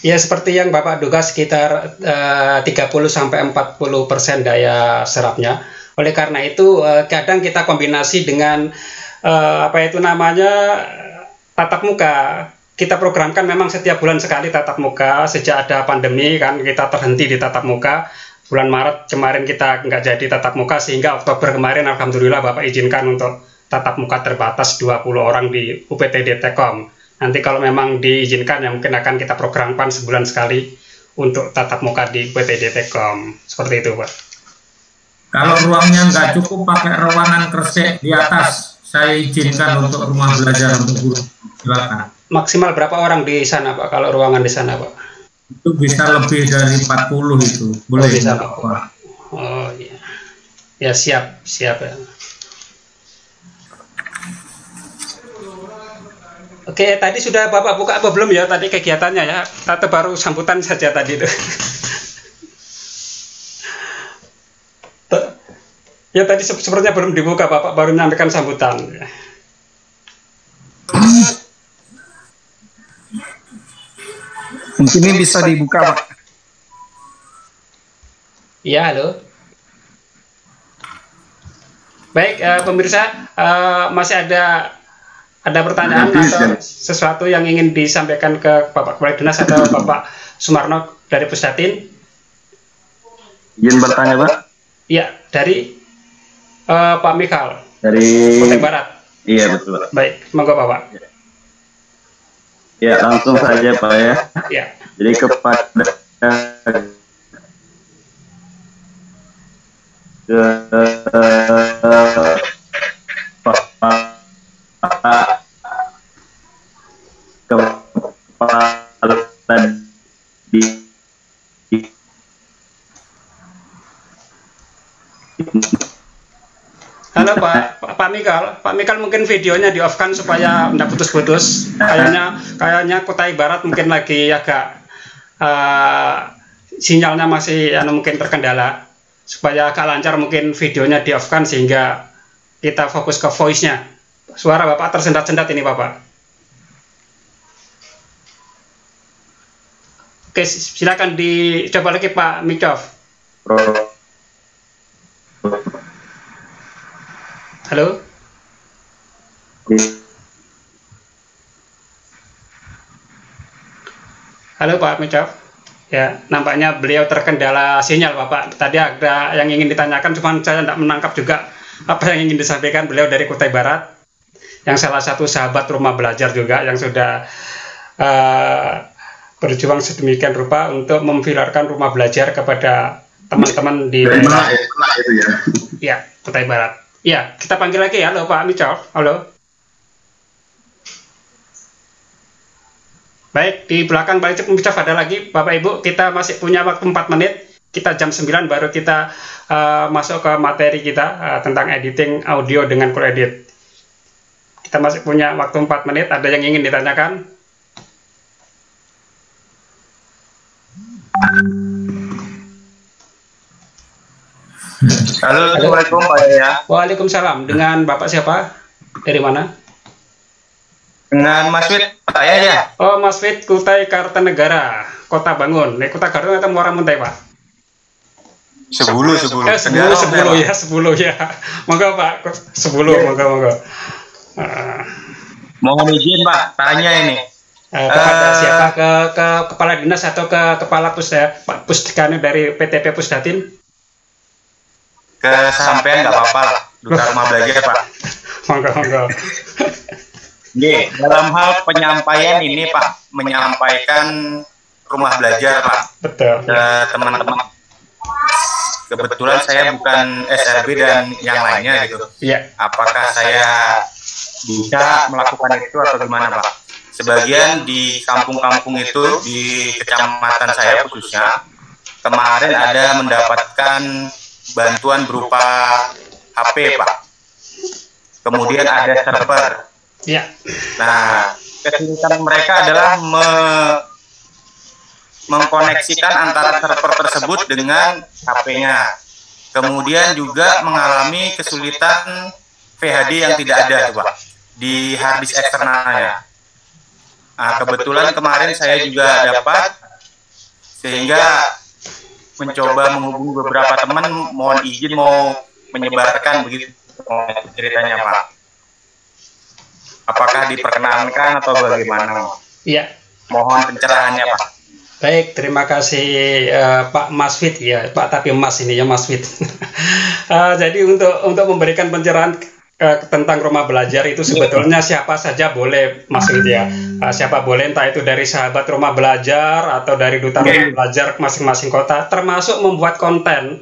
Ya seperti yang Bapak duga, sekitar 30 sampai 40% daya serapnya. Oleh karena itu kadang kita kombinasi dengan tatap muka. Kita programkan memang setiap bulan sekali tatap muka. Sejak ada pandemi kan kita terhenti di tatap muka. Bulan Maret kemarin kita nggak jadi tatap muka, sehingga Oktober kemarin alhamdulillah Bapak izinkan untuk tatap muka terbatas 20 orang di UPTD Tekom. Nanti kalau memang diizinkan ya mungkin akan kita programkan sebulan sekali untuk tatap muka di UPTD Tekom. Seperti itu Pak. Kalau ruangnya nggak cukup, pakai ruangan Kresek di atas, saya izinkan untuk rumah belajar untuk guru. Silakan. Maksimal berapa orang di sana Pak, kalau ruangan di sana Pak? Itu bisa lebih dari 40 itu. Boleh bisa Pak. Oh iya. Ya siap ya. Oke, tadi sudah Bapak buka apa belum ya tadi kegiatannya ya? Atau baru sambutan saja tadi itu? Ya tadi sepertinya belum dibuka, Bapak baru menyampaikan sambutan. Mungkin ini bisa dibuka Pak. Iya, halo. Baik, pemirsa, masih ada pertanyaan atau sesuatu yang ingin disampaikan ke Bapak Kepala Dinas atau Bapak Sumarno dari Pusdatin? Izin bertanya Pak? Iya, dari Pak Mikal dari Kutai Barat. Iya betul Pak. Baik, monggo Bapak. Ya langsung saja Pak ya. Ya. Jadi kepada kepala Halo Pak Mikal mungkin videonya di off kan supaya tidak putus-putus. Kayaknya Kutai Barat mungkin lagi agak sinyalnya masih mungkin terkendala. Supaya agak lancar mungkin videonya di off kan sehingga kita fokus ke voice-nya. Suara Bapak tersendat-sendat ini Bapak. Oke, silakan dicoba lagi Pak Mikov. Halo? Halo Pak Mikov. Ya, nampaknya beliau terkendala sinyal Bapak. Tadi ada yang ingin ditanyakan, cuman saya tidak menangkap juga apa yang ingin disampaikan. Beliau dari Kutai Barat, yang salah satu sahabat rumah belajar juga, yang sudah berjuang sedemikian rupa untuk memviralkan rumah belajar kepada teman-teman di daerah. Ya, Kutai Barat. Ya, kita panggil lagi ya. Halo Pak Mikov. Halo. Baik, di belakang Pak Mikov ada lagi Bapak Ibu. Kita masih punya waktu 4 menit. Kita jam 9 baru kita masuk ke materi kita tentang editing audio dengan CoreEdit. Kita masih punya waktu 4 menit. Ada yang ingin ditanyakan? Halo, Assalamualaikum Pak ya. Waalaikumsalam. Dengan Bapak siapa? Dari mana? Dengan Mas Fit, Pak ya. Oh, Mas Fit, Kutai Kartanegara, Kota Bangun. Kota Kartanegara atau Muara Muntai, Pak? 10 ya. Monggo Pak, 10, monggo. Mohon izin Pak, tanya ini. Kepada siapa? Ke kepala dinas atau ke kepala Pak Pusdikane dari PTP Pusdatin? Kesampean nggak apa-apa lah, duta rumah belajar Pak. Monggo. Nih, dalam hal penyampaian ini Pak, menyampaikan rumah belajar Pak. Betul. Ke teman-teman. Kebetulan saya bukan SRB dan yang lainnya gitu. Iya. Apakah saya bisa melakukan itu atau gimana Pak? Sebagian di kampung-kampung itu, di kecamatan saya khususnya, kemarin ada mendapatkan bantuan berupa HP Pak. Kemudian ada server. Iya. Nah, kesulitan mereka adalah mengkoneksikan antara server tersebut dengan HP-nya. Kemudian juga mengalami kesulitan VHD yang tidak ada Pak di harddisk eksternalnya. Nah, kebetulan kemarin saya juga dapat, sehingga mencoba menghubungi beberapa teman, mohon izin mau menyebarkan begitu ceritanya Pak. Apakah diperkenankan atau bagaimana? Iya. Mohon pencerahannya Pak. Baik, terima kasih Pak Mas Fit ya, Pak tapi Mas ini ya Mas Fit. Jadi untuk memberikan pencerahan tentang rumah belajar itu sebetulnya siapa saja boleh masuk ya. Siapa boleh, entah itu dari sahabat rumah belajar atau dari duta rumah belajar masing-masing kota, termasuk membuat konten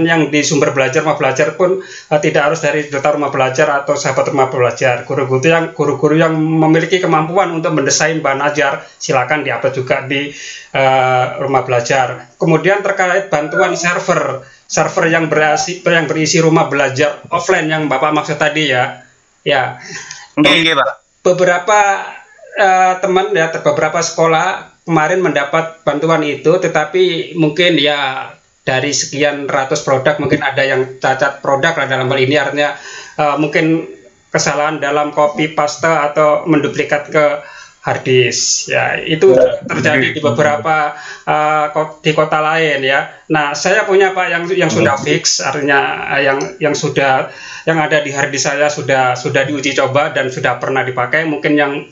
yang di sumber belajar rumah belajar pun tidak harus dari duta rumah belajar atau sahabat rumah belajar. Guru-guru yang memiliki kemampuan untuk mendesain bahan ajar silakan diupload juga di rumah belajar. Kemudian terkait bantuan server yang berisi rumah belajar offline yang Bapak maksud tadi ya. Pak. Beberapa teman ya, beberapa sekolah kemarin mendapat bantuan itu, tetapi mungkin ya dari sekian ratus produk mungkin ada yang cacat produk lah dalam hal ini, artinya mungkin kesalahan dalam copy paste atau menduplikat ke harddisk ya, itu terjadi di beberapa di kota lain ya. Nah, saya punya Pak yang sudah fix, artinya yang ada di harddisk saya sudah diuji coba dan sudah pernah dipakai. Mungkin yang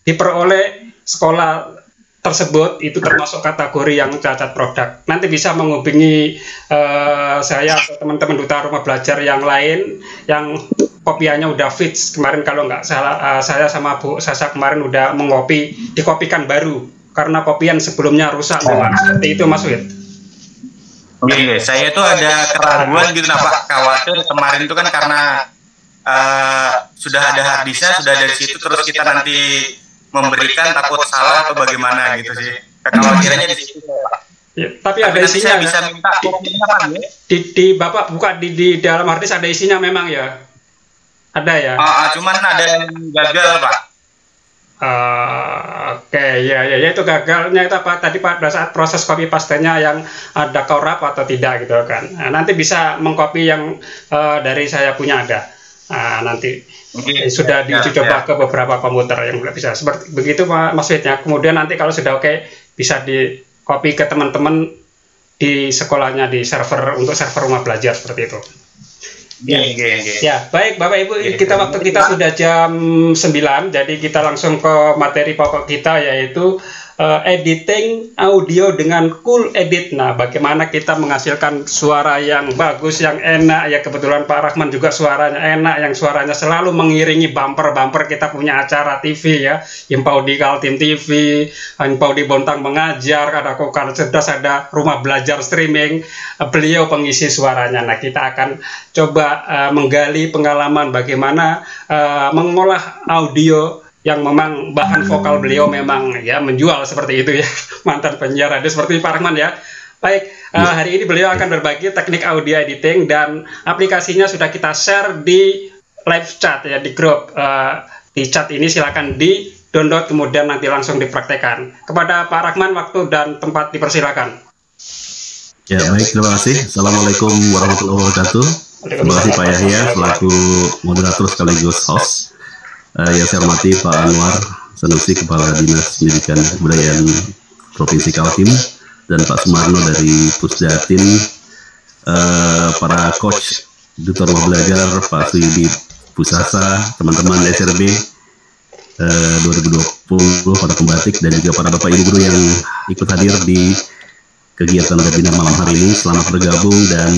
diperoleh sekolah tersebut itu termasuk kategori yang cacat produk. Nanti bisa menghubungi saya atau teman-teman duta rumah belajar yang lain yang kopiannya udah fix. Kemarin kalau nggak salah saya sama Bu Sasa kemarin udah dikopikan baru karena kopian sebelumnya rusak. Seperti itu Mas Wid. Oke, saya tuh ada keraguan gitu Pak, khawatir kemarin itu kan karena sudah ada harddisknya, sudah dari situ terus kita nanti memberikan takut salah atau bagaimana gitu sih. Kekhawatirannya di situ Pak. Ya, tapi ada nanti isinya. saya bisa minta kopinya Pak ya. Di Bapak buka di dalam hard disk ada isinya memang ya. Ada ya. Cuman ada yang gagal Pak. Oke, ya itu gagalnya itu apa tadi pada saat proses copy paste-nya yang ada korup atau tidak gitu kan. Nah, nanti bisa mengcopy yang dari saya punya ada. Nanti sudah diuji coba ke beberapa komputer yang bisa seperti begitu Mas Wid ya. Kemudian nanti kalau sudah oke bisa di copy ke teman-teman di sekolahnya di server untuk server rumah belajar seperti itu. Ya, baik Bapak Ibu, waktu kita sudah jam 9, jadi kita langsung ke materi pokok kita yaitu editing audio dengan Cool Edit. Nah, bagaimana kita menghasilkan suara yang bagus, yang enak ya. Kebetulan Pak Rahman juga suaranya enak, yang suaranya selalu mengiringi bumper-bumper kita punya acara TV ya, Impaudi Kaltim TV, Impaudi Bontang Mengajar, ada Kokar Cerdas, ada Rumah Belajar Streaming, beliau pengisi suaranya. Nah, kita akan coba menggali pengalaman bagaimana mengolah audio yang memang bahan vokal beliau memang ya menjual seperti itu ya, mantan penyiar radio seperti Pak Rahman ya. Baik, hari ini beliau akan berbagi teknik audio editing dan aplikasinya sudah kita share di live chat ya, di grup. Di chat ini silakan di download kemudian nanti langsung dipraktekkan. Kepada Pak Rahman, waktu dan tempat dipersilakan. Ya baik, terima kasih. Assalamualaikum warahmatullahi wabarakatuh. Terima kasih Pak Yahya selaku moderator sekaligus host. Yang saya hormati Pak Anwar Sanusi, Kepala Dinas Pendidikan Kebudayaan Provinsi Kaltim, dan Pak Sumarno dari Pusdatin, para coach Duta Rumah Belajar, Pak Suyudi Pusasa, teman-teman SRB 2020, para pembatik, dan juga para Bapak Ibu guru yang ikut hadir di kegiatan webinar malam hari ini. Selamat bergabung dan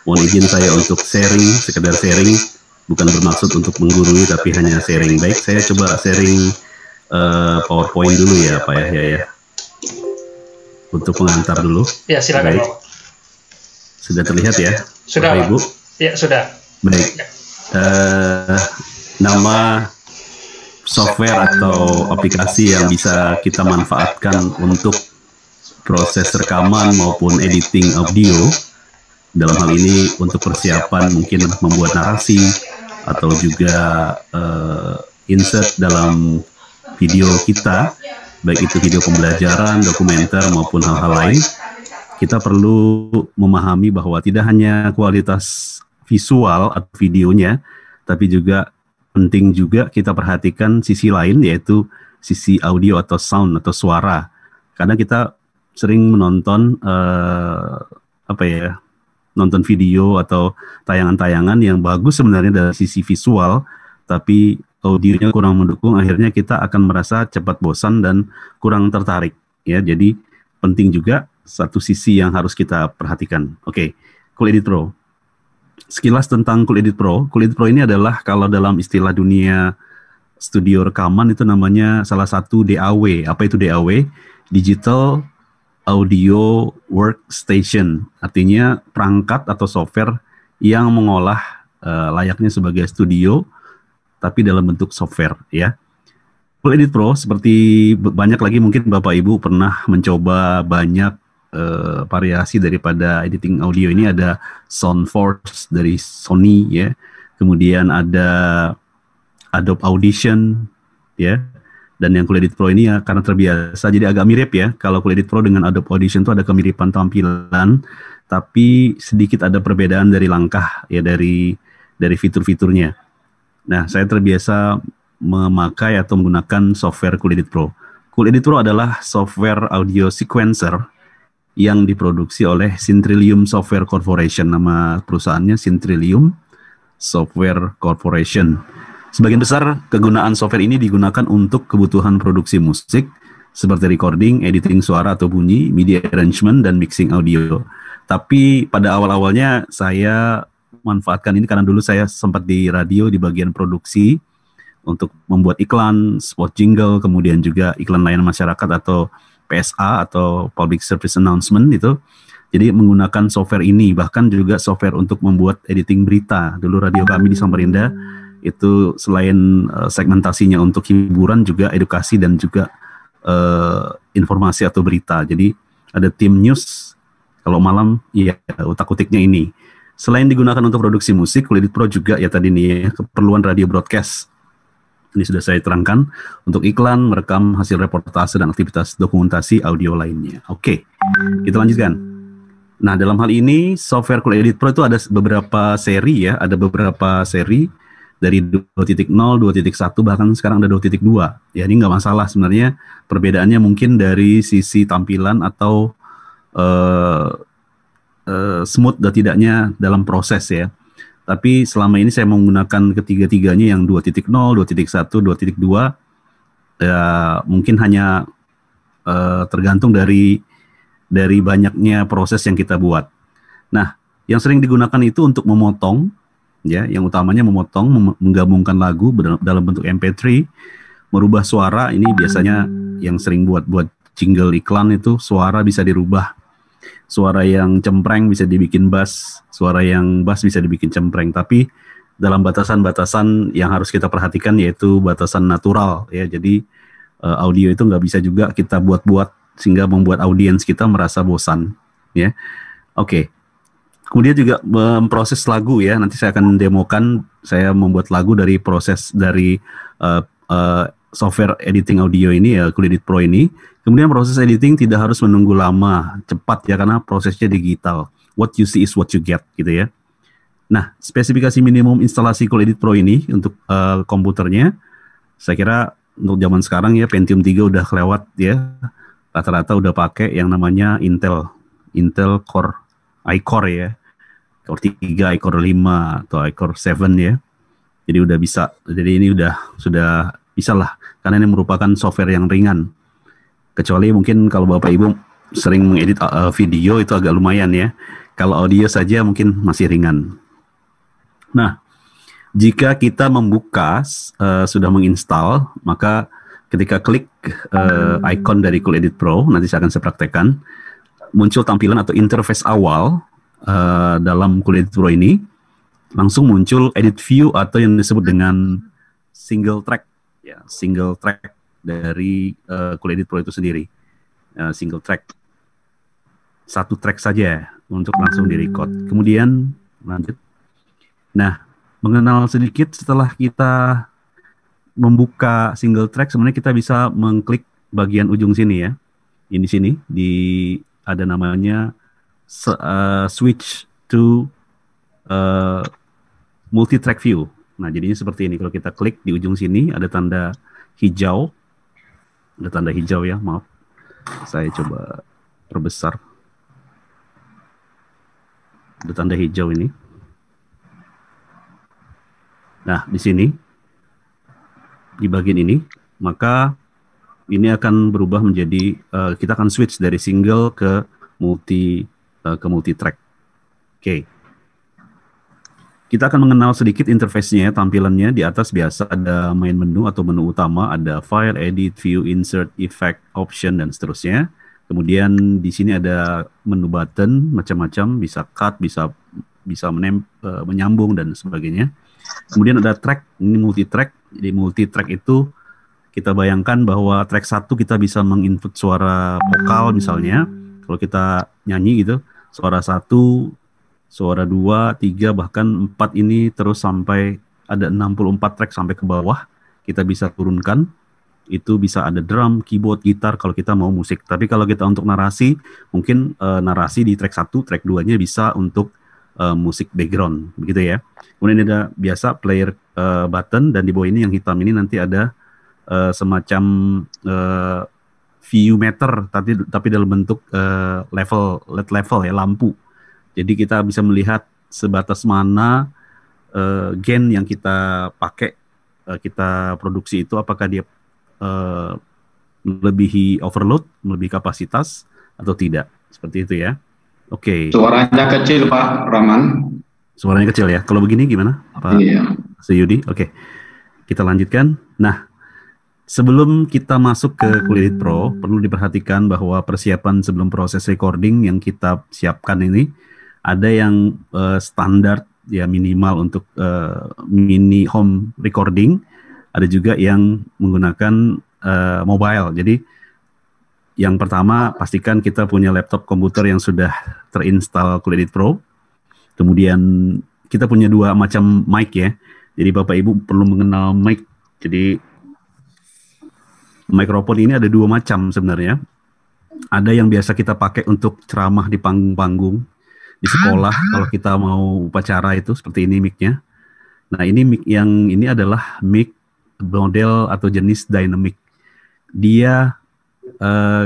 mohon izin saya untuk sharing, sekedar sharing. Bukan bermaksud untuk menggurui, tapi hanya sharing. Baik, saya coba sharing PowerPoint dulu ya, Pak Yahya ya. Untuk pengantar dulu. Ya, silakan. Baik. Sudah terlihat ya? Sudah, Bapak Ibu? Ya, sudah. Baik. Nama software atau aplikasi yang bisa kita manfaatkan untuk proses rekaman maupun editing audio, dalam hal ini untuk persiapan mungkin membuat narasi atau juga insert dalam video kita, baik itu video pembelajaran, dokumenter maupun hal-hal lain, kita perlu memahami bahwa tidak hanya kualitas visual atau videonya, tapi juga penting juga kita perhatikan sisi lain, yaitu sisi audio atau sound atau suara. Karena kita sering menonton nonton video atau tayangan-tayangan yang bagus sebenarnya dari sisi visual, tapi audionya kurang mendukung, akhirnya kita akan merasa cepat bosan dan kurang tertarik ya. Jadi penting juga satu sisi yang harus kita perhatikan. Oke, Cool Edit Pro. Sekilas tentang Cool Edit Pro. Cool Edit Pro ini adalah kalau dalam istilah dunia studio rekaman itu namanya salah satu DAW. Apa itu DAW? Digital Audio Workstation, artinya perangkat atau software yang mengolah layaknya sebagai studio, tapi dalam bentuk software ya. Cool Edit Pro seperti banyak lagi mungkin Bapak Ibu pernah mencoba banyak variasi daripada editing audio ini. Ada Soundforce dari Sony ya, kemudian ada Adobe Audition ya. Dan yang Cool Edit Pro ini ya karena terbiasa jadi agak mirip ya. Kalau Cool Edit Pro dengan Adobe Audition itu ada kemiripan tampilan, tapi sedikit ada perbedaan dari langkah ya, dari fitur-fiturnya. Nah, saya terbiasa memakai atau menggunakan software Cool Edit Pro. Cool Edit Pro adalah software audio sequencer yang diproduksi oleh Centrillium Software Corporation. Nama perusahaannya Centrillium Software Corporation. Sebagian besar kegunaan software ini digunakan untuk kebutuhan produksi musik seperti recording, editing suara atau bunyi, media arrangement, dan mixing audio. Tapi pada awal-awalnya saya manfaatkan ini karena dulu saya sempat di radio di bagian produksi untuk membuat iklan, spot jingle, kemudian juga iklan layanan masyarakat atau PSA atau Public Service Announcement itu. Jadi menggunakan software ini, bahkan juga software untuk membuat editing berita. Dulu radio kami di Samarinda itu selain segmentasinya untuk hiburan juga edukasi dan juga informasi atau berita. Jadi ada tim news. Kalau malam, ya utak-utiknya ini. Selain digunakan untuk produksi musik, Cool Edit Pro juga ya tadi nih ya, keperluan radio broadcast. Ini sudah saya terangkan untuk iklan, merekam hasil reportase dan aktivitas dokumentasi audio lainnya. Oke, kita lanjutkan. Nah, dalam hal ini software Cool Edit Pro itu ada beberapa seri ya, ada beberapa seri dari 2.0, 2.1 bahkan sekarang ada 2.2. Ya, ini nggak masalah sebenarnya. Perbedaannya mungkin dari sisi tampilan atau smooth dan tidaknya dalam proses ya. Tapi selama ini saya menggunakan ketiga-tiganya yang 2.0, 2.1, 2.2 ya mungkin hanya tergantung dari banyaknya proses yang kita buat. Nah, yang sering digunakan itu untuk memotong ya, yang utamanya memotong, menggabungkan lagu dalam bentuk MP3, merubah suara. Ini biasanya yang sering buat jingle iklan itu suara bisa dirubah. Suara yang cempreng bisa dibikin bass, suara yang bass bisa dibikin cempreng. Tapi dalam batasan-batasan yang harus kita perhatikan yaitu batasan natural ya. Jadi audio itu nggak bisa juga kita buat-buat sehingga membuat audiens kita merasa bosan ya. Oke. Kemudian juga memproses lagu ya. Nanti saya akan demokan saya membuat lagu dari proses dari software editing audio ini ya, Cool Edit Pro ini. Kemudian proses editing tidak harus menunggu lama, cepat ya karena prosesnya digital. What you see is what you get gitu ya. Nah, spesifikasi minimum instalasi Cool Edit Pro ini untuk komputernya, saya kira untuk zaman sekarang ya Pentium 3 udah kelewat ya. Rata-rata udah pakai yang namanya Intel Core, iCore ya. Core 3, iCore 5 atau iCore 7 ya. Jadi udah bisa. Jadi ini sudah bisa lah karena ini merupakan software yang ringan. Kecuali mungkin kalau Bapak Ibu sering mengedit video itu agak lumayan ya. Kalau audio saja mungkin masih ringan. Nah, jika kita membuka sudah menginstal, maka ketika klik icon dari Cool Edit Pro, nanti saya akan praktekkan, muncul tampilan atau interface awal dalam Cool Edit Pro ini, langsung muncul edit view atau yang disebut dengan single track ya, single track dari Cool Edit Pro itu sendiri. Single track, satu track saja untuk langsung direcord. Kemudian lanjut. Nah, mengenal sedikit setelah kita membuka single track, sebenarnya kita bisa mengklik bagian ujung sini ya. Ini sini ada namanya switch to multi track view. Nah, jadinya seperti ini. Kalau kita klik di ujung sini ada tanda hijau. Ada tanda hijau ya, maaf. Saya coba perbesar. Ada tanda hijau ini. Nah, di sini, di bagian ini, maka ini akan berubah menjadi, kita akan switch dari single ke multi track. Oke. Kita akan mengenal sedikit interface-nya, tampilannya. Di atas biasa ada main menu atau menu utama, ada file, edit, view, insert, effect, option, dan seterusnya. Kemudian di sini ada menu button, macam-macam, bisa cut, bisa menyambung, dan sebagainya. Kemudian ada track, ini multi-track. Jadi multi-track itu kita bayangkan bahwa track 1 kita bisa menginput suara vokal misalnya. Kalau kita nyanyi gitu, suara 1, suara 2, 3, bahkan 4 ini terus sampai ada 64 track sampai ke bawah. Kita bisa turunkan. Itu bisa ada drum, keyboard, gitar kalau kita mau musik. Tapi kalau kita untuk narasi, mungkin narasi di track 1, track 2-nya bisa untuk musik background, begitu ya. Kemudian ada biasa player button, dan di bawah ini yang hitam ini nanti ada semacam view meter, tapi dalam bentuk LED level ya, lampu. Jadi kita bisa melihat sebatas mana gain yang kita pakai, kita produksi itu, apakah dia melebihi overload, melebihi kapasitas atau tidak, seperti itu ya. Oke. Suaranya kecil Pak Rahman. Suaranya kecil ya. Kalau begini gimana Pak Suyudi? Oke. Kita lanjutkan. Nah, sebelum kita masuk ke Cool Edit Pro, perlu diperhatikan bahwa persiapan sebelum proses recording yang kita siapkan ini ada yang standar ya, minimal untuk mini home recording. Ada juga yang menggunakan mobile. Jadi yang pertama pastikan kita punya laptop komputer yang sudah terinstall Cool Edit Pro. Kemudian kita punya dua macam mic ya. Jadi Bapak Ibu perlu mengenal mic. Jadi mikrofon ini ada dua macam sebenarnya. Ada yang biasa kita pakai untuk ceramah di panggung-panggung di sekolah kalau kita mau upacara itu seperti ini mic-nya. Nah, ini mic yang ini adalah mic model atau jenis dynamic. Dia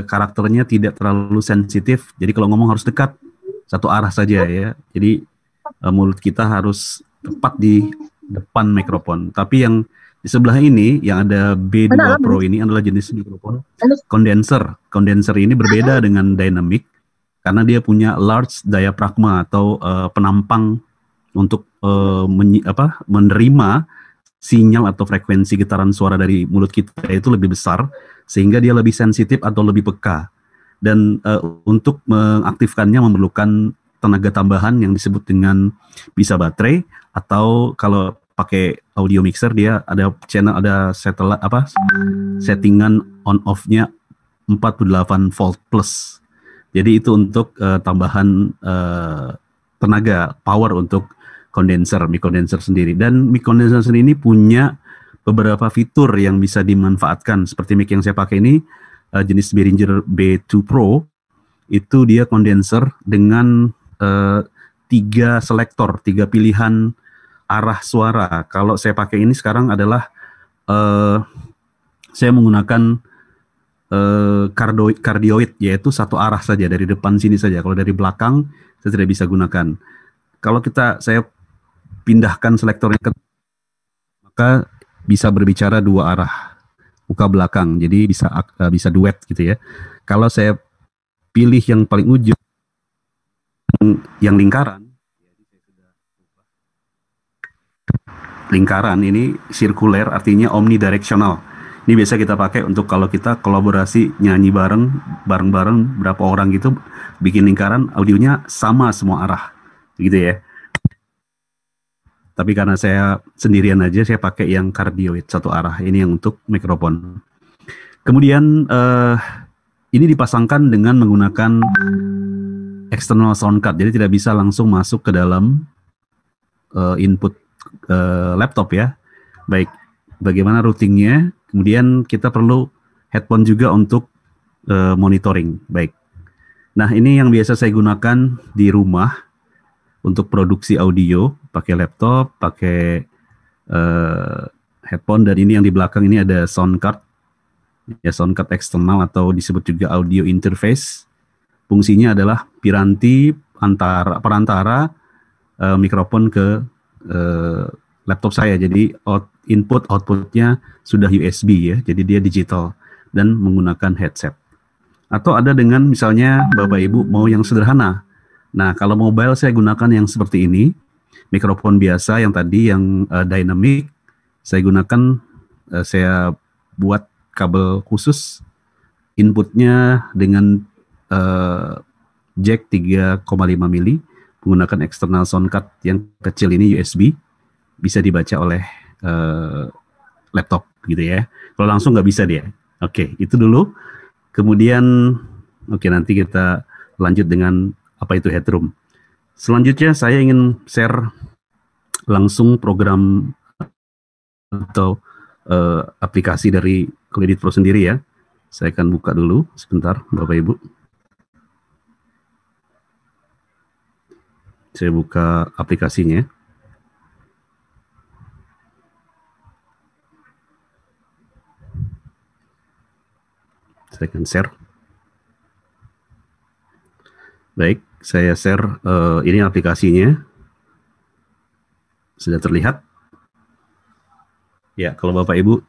karakternya tidak terlalu sensitif. Jadi kalau ngomong harus dekat satu arah saja ya. Jadi mulut kita harus tepat di depan mikrofon. Tapi yang di sebelah ini yang ada B2 Pro ini adalah jenis mikrofon condenser. Condenser ini berbeda dengan dynamic karena dia punya large diaphragma atau penampang untuk menerima sinyal atau frekuensi getaran suara dari mulut kita itu lebih besar sehingga dia lebih sensitif atau lebih peka. Dan untuk mengaktifkannya memerlukan tenaga tambahan yang disebut dengan bisa baterai atau kalau pakai audio mixer dia ada channel ada settingan on off-nya 48 volt plus. Jadi itu untuk tambahan tenaga power untuk kondenser, mic condenser sendiri. Dan mic condenser sendiri ini punya beberapa fitur yang bisa dimanfaatkan. Seperti mic yang saya pakai ini jenis Behringer B2 Pro, itu dia kondenser dengan 3 selektor, 3 pilihan arah suara. Kalau saya pakai ini sekarang adalah saya menggunakan cardioid, yaitu satu arah saja dari depan sini saja. Kalau dari belakang saya tidak bisa gunakan. Kalau saya pindahkan selektornya maka bisa berbicara dua arah muka belakang. Jadi bisa duet gitu ya. Kalau saya pilih yang paling ujung yang lingkaran ini sirkuler artinya omnidirectional. Ini biasa kita pakai untuk kalau kita kolaborasi nyanyi bareng-bareng berapa orang gitu bikin lingkaran audionya sama semua arah gitu ya. Tapi karena saya sendirian aja saya pakai yang cardioid satu arah. Ini yang untuk mikrofon. Kemudian ini dipasangkan dengan menggunakan external sound card. Jadi tidak bisa langsung masuk ke dalam input laptop ya. Baik, bagaimana routingnya? Kemudian kita perlu headphone juga untuk monitoring. Baik. Nah, ini yang biasa saya gunakan di rumah untuk produksi audio, pakai laptop, pakai headphone, dan ini yang di belakang ini ada sound card. Ya, sound card eksternal atau disebut juga audio interface. Fungsinya adalah piranti perantara mikrofon ke laptop saya. Jadi outputnya sudah USB ya, jadi dia digital dan menggunakan headset. Atau ada dengan misalnya Bapak Ibu mau yang sederhana. Nah, kalau mobile saya gunakan yang seperti ini, mikrofon biasa yang tadi yang dynamic, saya gunakan saya buat kabel khusus, inputnya dengan jack 3,5 mili, menggunakan external sound card yang kecil ini USB, bisa dibaca oleh laptop gitu ya. Kalau langsung nggak bisa dia. Oke, itu dulu. Kemudian nanti kita lanjut dengan apa itu headroom. Selanjutnya saya ingin share langsung program atau aplikasi dari Cool Edit Pro sendiri ya. Saya akan buka dulu sebentar Bapak Ibu. Saya buka aplikasinya. Saya akan share. Baik, saya share ini aplikasinya. Sudah terlihat? Ya, kalau Bapak Ibu,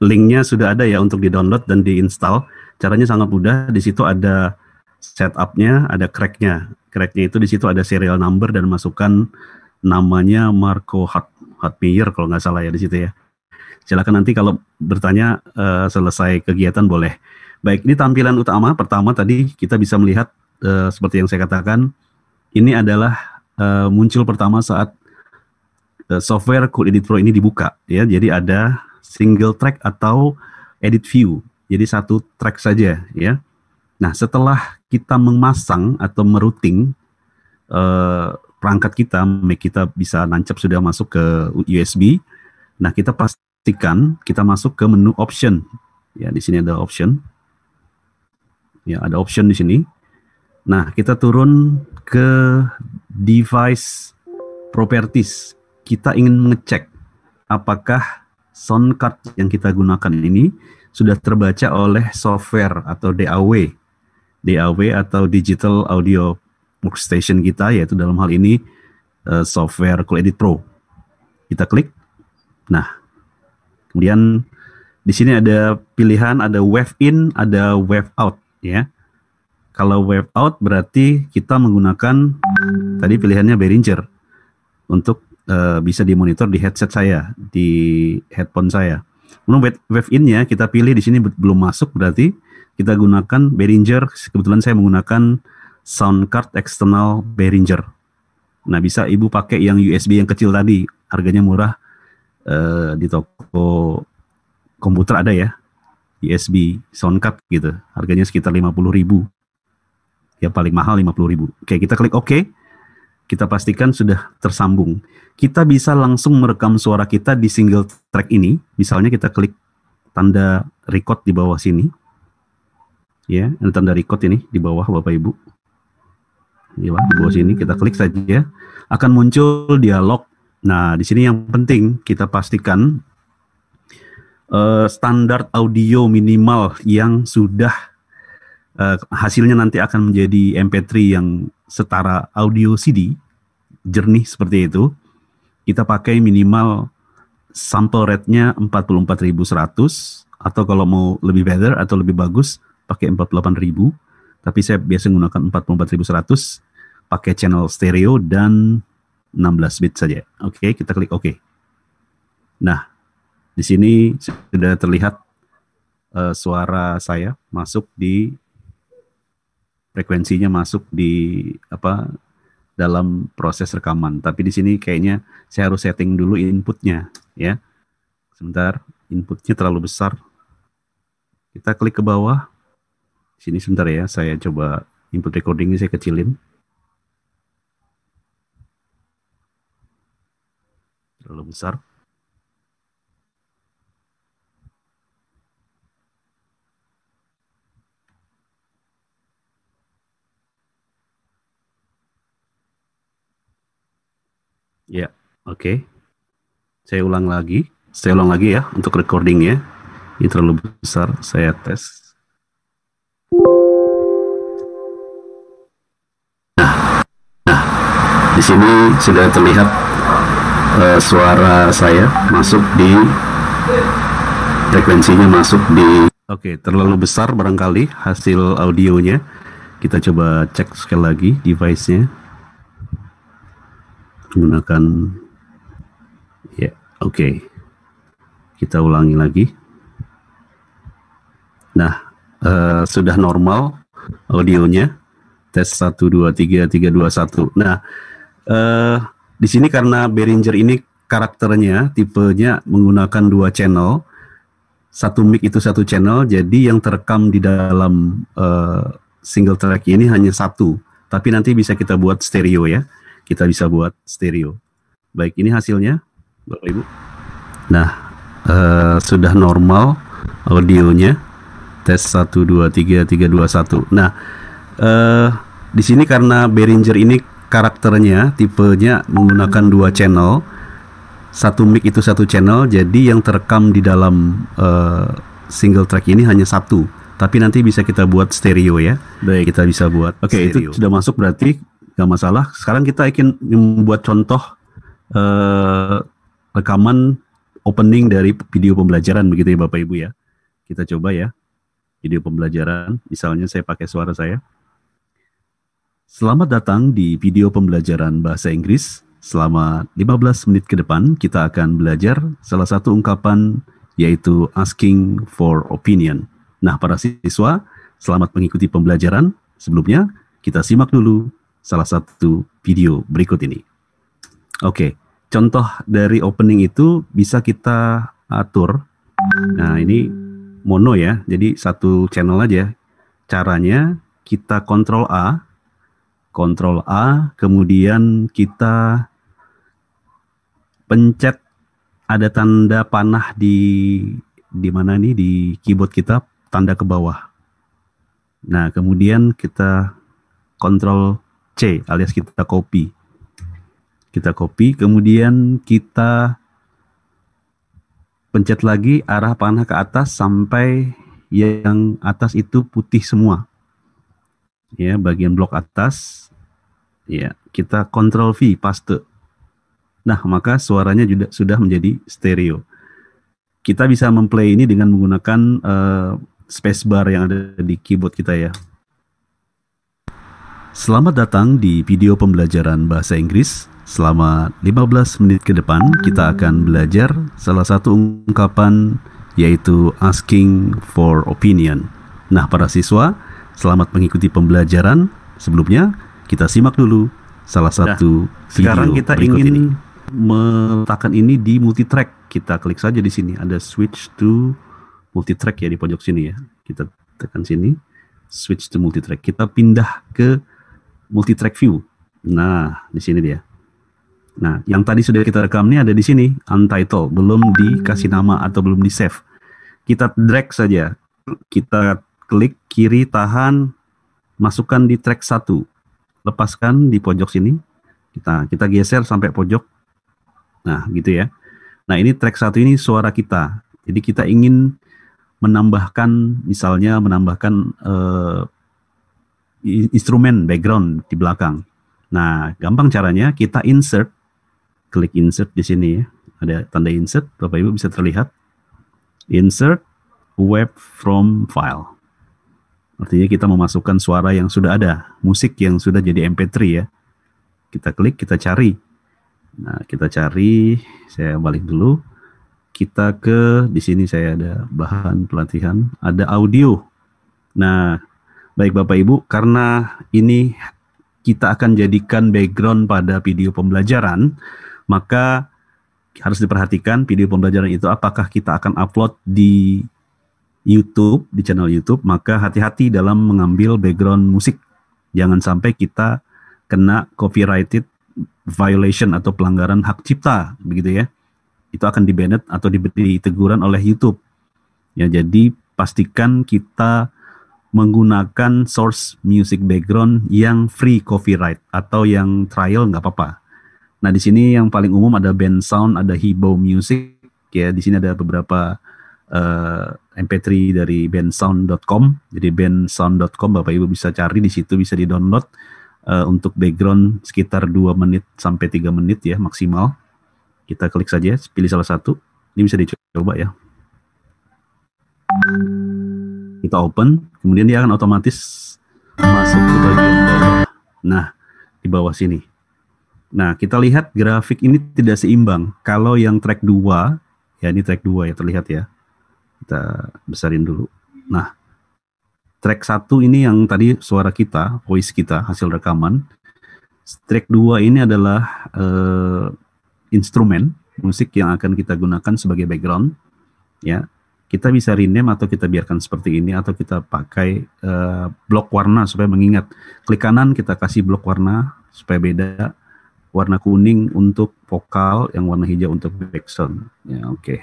linknya sudah ada ya untuk di-download dan di-install. Caranya sangat mudah. Di situ ada setup-nya, ada crack-nya. Crack-nya itu di situ ada serial number dan masukkan namanya Marco Hartmeyer kalau nggak salah ya di situ ya. Silakan nanti kalau bertanya selesai kegiatan boleh. Baik, ini tampilan utama. Pertama tadi kita bisa melihat seperti yang saya katakan, ini adalah muncul pertama saat software Cool Edit Pro ini dibuka ya. Jadi ada single track atau edit view. Jadi satu track saja ya. Nah, setelah kita memasang atau merouting perangkat kita, Mac kita bisa nancap sudah masuk ke USB. Nah, kita pastikan kita masuk ke menu option. Ya, di sini ada option. Ya, ada option di sini. Nah, kita turun ke device properties. Kita ingin mengecek apakah sound card yang kita gunakan ini sudah terbaca oleh software atau DAW. DAW atau Digital Audio Workstation kita, yaitu dalam hal ini software Cool Edit Pro. Kita klik. Nah, kemudian di sini ada pilihan, ada wave in, ada wave out, ya. Kalau wave out berarti kita menggunakan tadi pilihannya Behringer untuk bisa dimonitor di headset saya, di headphone saya. Menurut wave in-nya kita pilih di sini belum masuk, berarti kita gunakan Behringer. Kebetulan saya menggunakan sound card eksternal Behringer. Nah, bisa Ibu pakai yang USB yang kecil tadi, harganya murah, di toko komputer ada ya, USB sound card gitu, harganya sekitar 50.000. Ya paling mahal 50.000. Oke, kita klik OK. Kita pastikan sudah tersambung. Kita bisa langsung merekam suara kita di single track ini. Misalnya kita klik tanda record di bawah sini. Ya, ada tanda record ini di bawah Bapak Ibu. Ya, di bawah sini kita klik saja, akan muncul dialog. Nah, di sini yang penting kita pastikan standar audio minimal yang sudah hasilnya nanti akan menjadi MP3 yang setara audio CD, jernih seperti itu. Kita pakai minimal sample rate-nya 44.100, atau kalau mau lebih better atau lebih bagus pakai 48.000, tapi saya biasa menggunakan 44.100, pakai channel stereo dan 16 bit saja. Oke, kita klik OK. Nah, di sini sudah terlihat suara saya masuk di frekuensinya, masuk di dalam proses rekaman. Tapi di sini kayaknya saya harus setting dulu inputnya, ya. Sebentar, inputnya terlalu besar. Kita klik ke bawah. Sini sebentar ya, saya coba input recording ini saya kecilin. Terlalu besar. Ya, oke. Saya ulang lagi ya untuk recordingnya. Ini terlalu besar, saya tes. Di sini sudah terlihat suara saya masuk di frekuensinya, masuk di. Oke, terlalu besar barangkali hasil audionya. Kita coba cek sekali lagi device-nya. Menggunakan ya, oke. Kita ulangi lagi. Nah, sudah normal audionya. Tes 1 2 3 3 2 1. Nah, di sini karena Behringer ini karakternya tipenya menggunakan 2 channel. Satu mic itu 1 channel, jadi yang terekam di dalam single track ini hanya 1. Tapi nanti bisa kita buat stereo ya. Kita bisa buat stereo. Baik, ini hasilnya, Bapak Ibu. Nah, sudah normal audionya. Tes 1 2 3 3 2 1. Nah, di sini karena Behringer ini karakternya tipenya menggunakan 2 channel. Satu mic itu 1 channel, jadi yang terekam di dalam single track ini hanya 1. Tapi nanti bisa kita buat stereo ya. Baik, kita bisa buat. Oke, itu sudah masuk berarti nggak masalah. Sekarang kita ingin membuat contoh rekaman opening dari video pembelajaran begitu ya Bapak Ibu ya. Kita coba ya video pembelajaran. Misalnya saya pakai suara saya. Selamat datang di video pembelajaran bahasa Inggris. Selama 15 menit ke depan kita akan belajar salah satu ungkapan, yaitu asking for opinion. Nah, para siswa, selamat mengikuti pembelajaran. Sebelumnya kita simak dulu salah satu video berikut ini. Oke, contoh dari opening itu bisa kita atur. Nah, ini mono ya, jadi 1 channel aja. caranya kita Ctrl A, kemudian kita pencet ada tanda panah di mana nih di keyboard kita, tanda ke bawah. Nah, kemudian kita Ctrl C alias kita copy. Kita copy, kemudian kita pencet lagi arah panah ke atas sampai yang atas itu putih semua. Ya, bagian blok atas. Ya, kita Ctrl V paste. Nah, maka suaranya juga sudah menjadi stereo. Kita bisa memplay ini dengan menggunakan spacebar yang ada di keyboard kita ya. Selamat datang di video pembelajaran bahasa Inggris. Selama 15 menit ke depan kita akan belajar salah satu ungkapan yaitu asking for opinion. Nah, para siswa, selamat mengikuti pembelajaran. Sebelumnya kita simak dulu salah satu video sekarang kita ingin ini. Meletakkan ini di multitrack. Kita klik saja di sini, ada switch to multitrack ya di pojok sini ya. Kita tekan sini, switch to multitrack. Kita pindah ke multitrack view. Nah, di sini dia. Nah, yang tadi sudah kita rekam ini ada di sini, untitled, belum dikasih nama atau belum di save. Kita drag saja. Kita klik kiri, tahan, masukkan di track 1. Lepaskan di pojok sini. Kita geser sampai pojok. Nah, gitu ya. Nah, ini track 1 ini suara kita. Jadi kita ingin menambahkan, misalnya menambahkan instrumen background di belakang. Nah, gampang caranya, kita insert, klik insert di sini ya. Ada tanda insert, Bapak Ibu bisa terlihat. Insert wave from file. Artinya kita memasukkan suara yang sudah ada, musik yang sudah jadi MP3 ya. Kita klik, kita cari. Nah, kita cari, saya balik dulu. Kita ke, di sini saya ada bahan pelatihan, ada audio. Nah, baik Bapak Ibu, karena ini kita akan jadikan background pada video pembelajaran, maka harus diperhatikan video pembelajaran itu apakah kita akan upload di YouTube, di channel YouTube, maka hati-hati dalam mengambil background musik. Jangan sampai kita kena copyrighted violation atau pelanggaran hak cipta, begitu ya. Itu akan di-banned atau diberi teguran oleh YouTube. Ya, jadi pastikan kita menggunakan source music background yang free copyright atau yang trial nggak apa-apa. Nah, di sini yang paling umum ada Bensound, ada Hibo Music ya. Di sini ada beberapa MP3 dari bensound.com. Jadi bensound.com Bapak Ibu bisa cari di situ, bisa di-download untuk background sekitar 2 menit sampai 3 menit ya maksimal. Kita klik saja, pilih salah satu. Ini bisa dicoba ya. Kita open, kemudian dia akan otomatis masuk ke bagian bawah. Nah, di bawah sini. Nah, kita lihat grafik ini tidak seimbang. Kalau yang track 2, ya ini track 2 ya terlihat ya. Kita besarin dulu. Nah, track 1 ini yang tadi suara kita, voice kita, hasil rekaman. Track 2 ini adalah instrumen musik yang akan kita gunakan sebagai background. Ya, kita bisa rename atau kita biarkan seperti ini, atau kita pakai blok warna supaya mengingat. Klik kanan kita kasih blok warna supaya beda. Warna kuning untuk vokal, yang warna hijau untuk background. Ya, oke.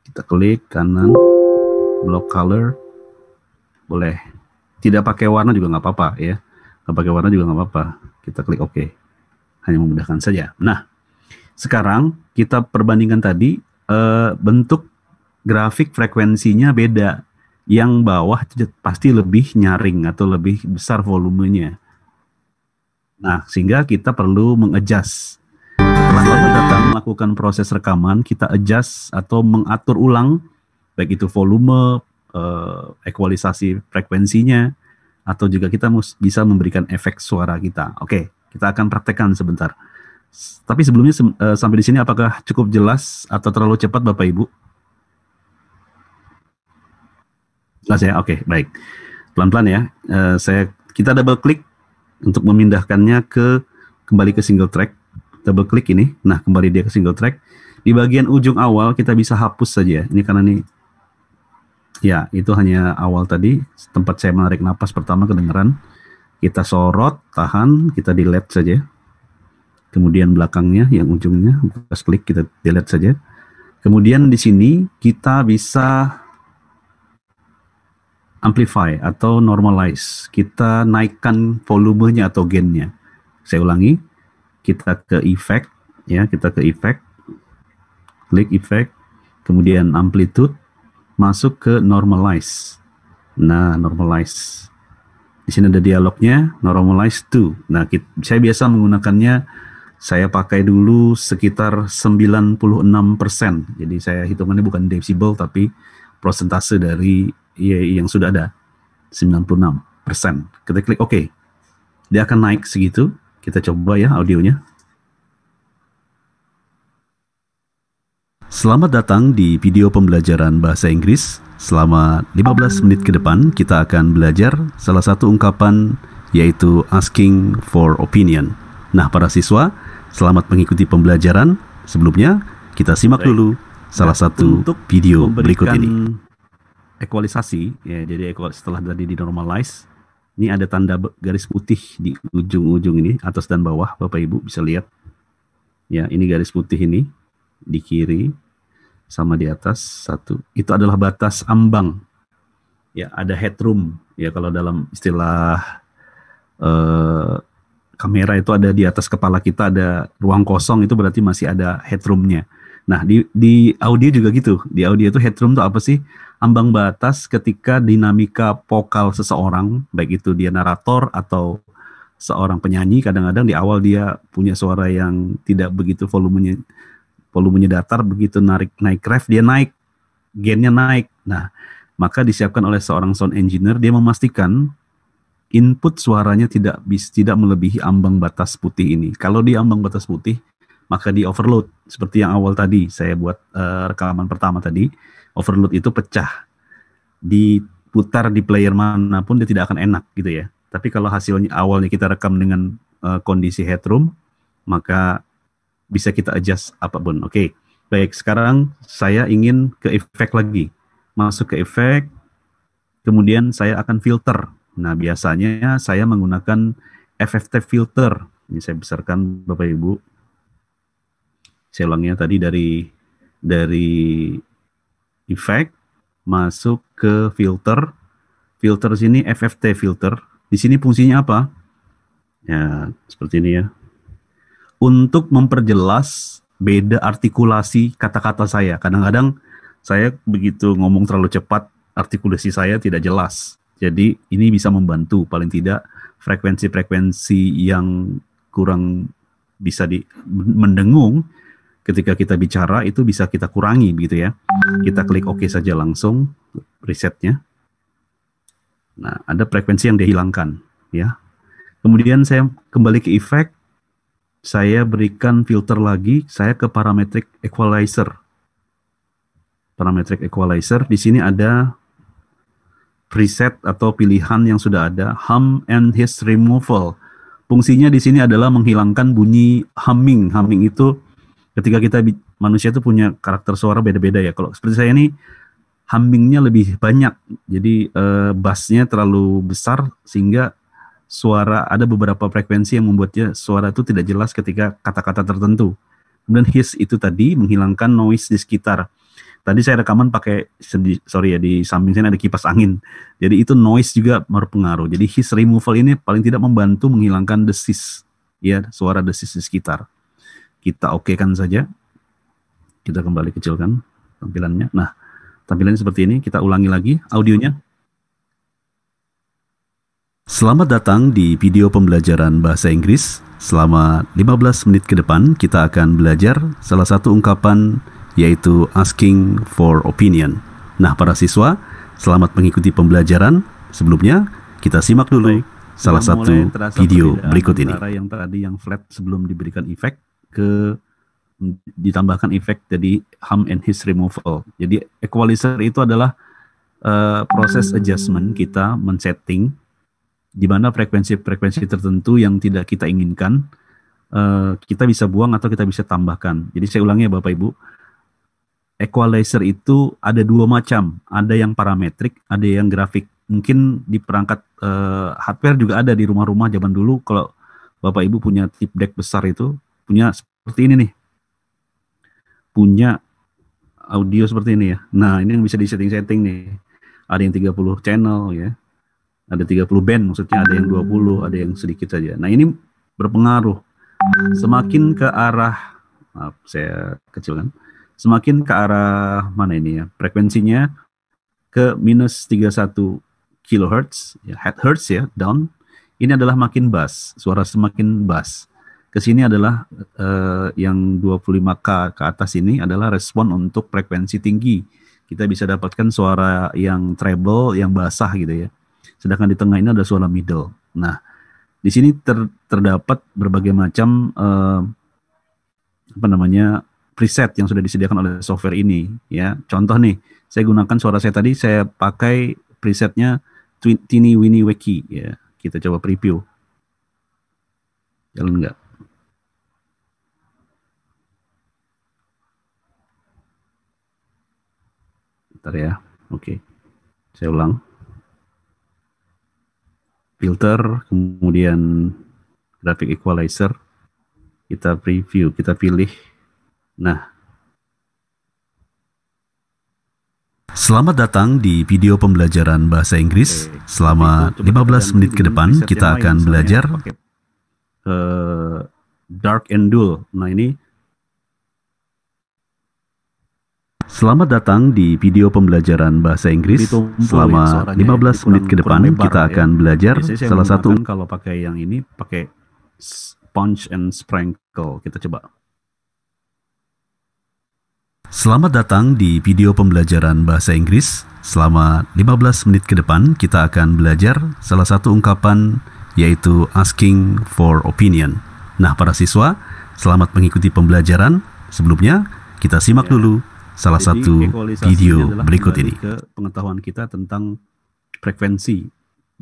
Kita klik kanan, block color, boleh. Tidak pakai warna juga nggak apa-apa ya. Nggak pakai warna juga nggak apa-apa. Kita klik OK. Hanya memudahkan saja. Nah, sekarang kita perbandingkan tadi bentuk grafik frekuensinya beda. Yang bawah pasti lebih nyaring atau lebih besar volumenya. Nah, sehingga kita perlu mengadjust. Setelah kita melakukan proses rekaman, kita adjust atau mengatur ulang, baik itu volume, ekualisasi frekuensinya, atau juga kita bisa memberikan efek suara kita. Oke, kita akan praktekkan sebentar. Tapi sebelumnya sampai di sini apakah cukup jelas atau terlalu cepat Bapak Ibu? Jelas ya? Oke, baik. Pelan-pelan ya. Kita double klik untuk memindahkannya kembali ke single track. Double klik ini. Nah, kembali dia ke single track. Di bagian ujung awal kita bisa hapus saja. Ini karena ini Ya, itu hanya awal tadi, tempat saya menarik napas pertama kedengeran. Kita sorot, tahan, kita delete saja. Kemudian belakangnya, yang ujungnya, pas klik kita delete saja. Kemudian di sini kita bisa amplify atau normalize. Kita naikkan volumenya atau gainnya. Saya ulangi, kita ke effect, ya, kita ke effect, klik effect, kemudian amplitude, masuk ke normalize. Nah, normalize. Di sini ada dialognya, normalize to. Nah, saya biasa menggunakannya, saya pakai dulu sekitar 96%. Jadi saya hitungannya bukan decibel, tapi persentase dari yang sudah ada, 96%. Kita klik OK. Dia akan naik segitu. Kita coba ya audionya. Selamat datang di video pembelajaran bahasa Inggris. Selama 15 menit ke depan kita akan belajar salah satu ungkapan, yaitu asking for opinion. Nah, para siswa, selamat mengikuti pembelajaran. Sebelumnya kita simak dulu salah satu video berikut ini. Equalisasi, ya, jadi setelah tadi di normalize, ini ada tanda garis putih di ujung-ujung ini, atas dan bawah, Bapak Ibu bisa lihat. Ya, ini garis putih ini. Di kiri sama di atas satu, itu adalah batas ambang, ya, ada headroom, ya, kalau dalam istilah kamera itu ada di atas kepala kita ada ruang kosong, itu berarti masih ada headroomnya. Nah, di audio juga gitu. Di audio itu headroom itu apa sih? Ambang batas ketika dinamika vokal seseorang, baik itu dia narator atau seorang penyanyi, kadang-kadang di awal dia punya suara yang tidak begitu volumenya datar, begitu naik ref dia naik, gainnya naik. Nah, maka disiapkan oleh seorang sound engineer, dia memastikan input suaranya tidak melebihi ambang batas putih ini. Kalau di ambang batas putih, maka di overload. Seperti yang awal tadi saya buat rekaman pertama tadi, overload itu pecah. Diputar di player manapun dia tidak akan enak gitu ya. Tapi kalau hasilnya awalnya kita rekam dengan kondisi headroom, maka bisa kita adjust apapun. Oke, baik. Sekarang saya ingin ke efek lagi. Masuk ke efek, kemudian saya akan filter. Nah, biasanya saya menggunakan FFT filter. Ini saya besarkan Bapak Ibu. Saya ulangnya tadi dari efek, masuk ke filter. Filter sini FFT filter. Di sini fungsinya apa? Ya, seperti ini ya. Untuk memperjelas beda artikulasi kata-kata saya. Kadang-kadang saya begitu ngomong terlalu cepat, artikulasi saya tidak jelas. Jadi ini bisa membantu, paling tidak frekuensi-frekuensi yang kurang bisa mendengung ketika kita bicara itu bisa kita kurangi begitu ya. Kita klik OK saja langsung, resetnya. Nah, ada frekuensi yang dihilangkan ya. Kemudian saya kembali ke efek. Saya berikan filter lagi, saya ke parametric equalizer. Parametric equalizer, di sini ada preset atau pilihan yang sudah ada, hum and hiss removal. Fungsinya di sini adalah menghilangkan bunyi humming. Humming itu ketika manusia itu punya karakter suara beda-beda ya. Kalau seperti saya ini, hummingnya lebih banyak. Jadi bassnya terlalu besar sehingga suara, ada beberapa frekuensi yang membuatnya suara itu tidak jelas ketika kata-kata tertentu. Kemudian hiss itu tadi menghilangkan noise di sekitar. Tadi saya rekaman pakai, di samping sini ada kipas angin. Jadi itu noise juga berpengaruh. Jadi hiss removal ini paling tidak membantu menghilangkan desis, ya, suara desis di sekitar. Kita oke-kan saja. Kita kembali kecilkan tampilannya. Nah, tampilannya seperti ini. Kita ulangi lagi audionya. Selamat datang di video pembelajaran bahasa Inggris. Selama 15 menit ke depan kita akan belajar salah satu ungkapan, yaitu asking for opinion. Nah, para siswa, selamat mengikuti pembelajaran. Sebelumnya kita simak dulu salah satu video berikut ini. Yang tadi yang flat sebelum diberikan efek ditambahkan efek jadi hum and hiss removal. Jadi equalizer itu adalah proses adjustment, kita men-setting di mana frekuensi-frekuensi tertentu yang tidak kita inginkan kita bisa buang atau kita bisa tambahkan. Jadi saya ulangi ya Bapak Ibu, equalizer itu ada dua macam, ada yang parametrik, ada yang grafik. Mungkin di perangkat hardware juga ada di rumah-rumah zaman dulu. Kalau Bapak Ibu punya tip deck besar itu, punya seperti ini nih, punya audio seperti ini ya. Nah, ini yang bisa disetting-setting nih. Ada yang 30 channel ya, ada 30 band maksudnya, ada yang 20, ada yang sedikit saja. Nah, ini berpengaruh. Semakin ke arah, maaf saya kecil kan, semakin ke arah mana ini ya, frekuensinya ke minus 31 kilohertz, ya, hertz ya, down, ini adalah makin bass, suara semakin bass. Kesini adalah yang 25K ke atas ini adalah respon untuk frekuensi tinggi. Kita bisa dapatkan suara yang treble, yang basah gitu ya. Sedangkan di tengah ini ada suara middle. Nah, di sini terdapat berbagai macam preset yang sudah disediakan oleh software ini ya. Contoh nih, saya gunakan suara saya tadi, saya pakai presetnya Teeny Weeny Wacky ya. Kita coba preview. Jalan nggak? Bentar ya. Oke. Saya ulang. Filter, kemudian graphic equalizer, kita preview, kita pilih. Nah, selamat datang di video pembelajaran bahasa Inggris. Selama 15 menit ke depan kita akan belajar dark and dull. Nah, ini selamat datang di video pembelajaran bahasa Inggris. Selama 15 menit ke depan kita akan belajar salah satu. Kalau pakai yang ini, pakai punch and sprinkle. Kita coba. Selamat datang di video pembelajaran bahasa Inggris. Selama 15 menit ke depan kita akan belajar salah satu ungkapan, yaitu asking for opinion. Nah, para siswa, selamat mengikuti pembelajaran. Sebelumnya, kita simak dulu salah satu video berikut ini. Ke pengetahuan kita tentang frekuensi,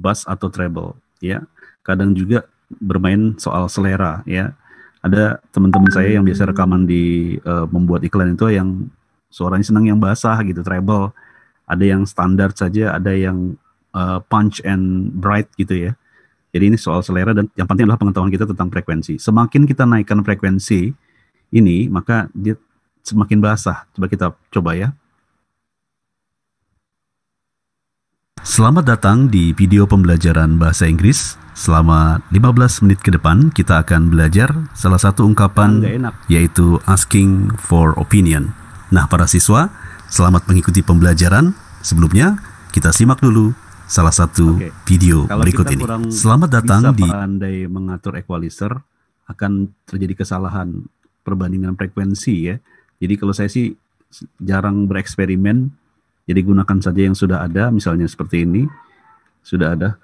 bass atau treble, ya. Kadang juga bermain soal selera, ya. Ada teman-teman saya yang biasa rekaman di membuat iklan itu yang suaranya senang yang basah gitu, treble. Ada yang standar saja, ada yang punch and bright gitu ya. Jadi ini soal selera, dan yang penting adalah pengetahuan kita tentang frekuensi. Semakin kita naikkan frekuensi ini, maka dia semakin basah. Coba kita coba ya. Selamat datang di video pembelajaran bahasa Inggris. Selama 15 menit ke depan kita akan belajar salah satu ungkapan, yaitu asking for opinion. Nah, para siswa, selamat mengikuti pembelajaran. Sebelumnya, kita simak dulu salah satu video berikut ini. Selamat datang di... Pandai mengatur equalizer, akan terjadi kesalahan perbandingan frekuensi ya. Jadi kalau saya sih jarang bereksperimen, jadi gunakan saja yang sudah ada, misalnya seperti ini, sudah ada.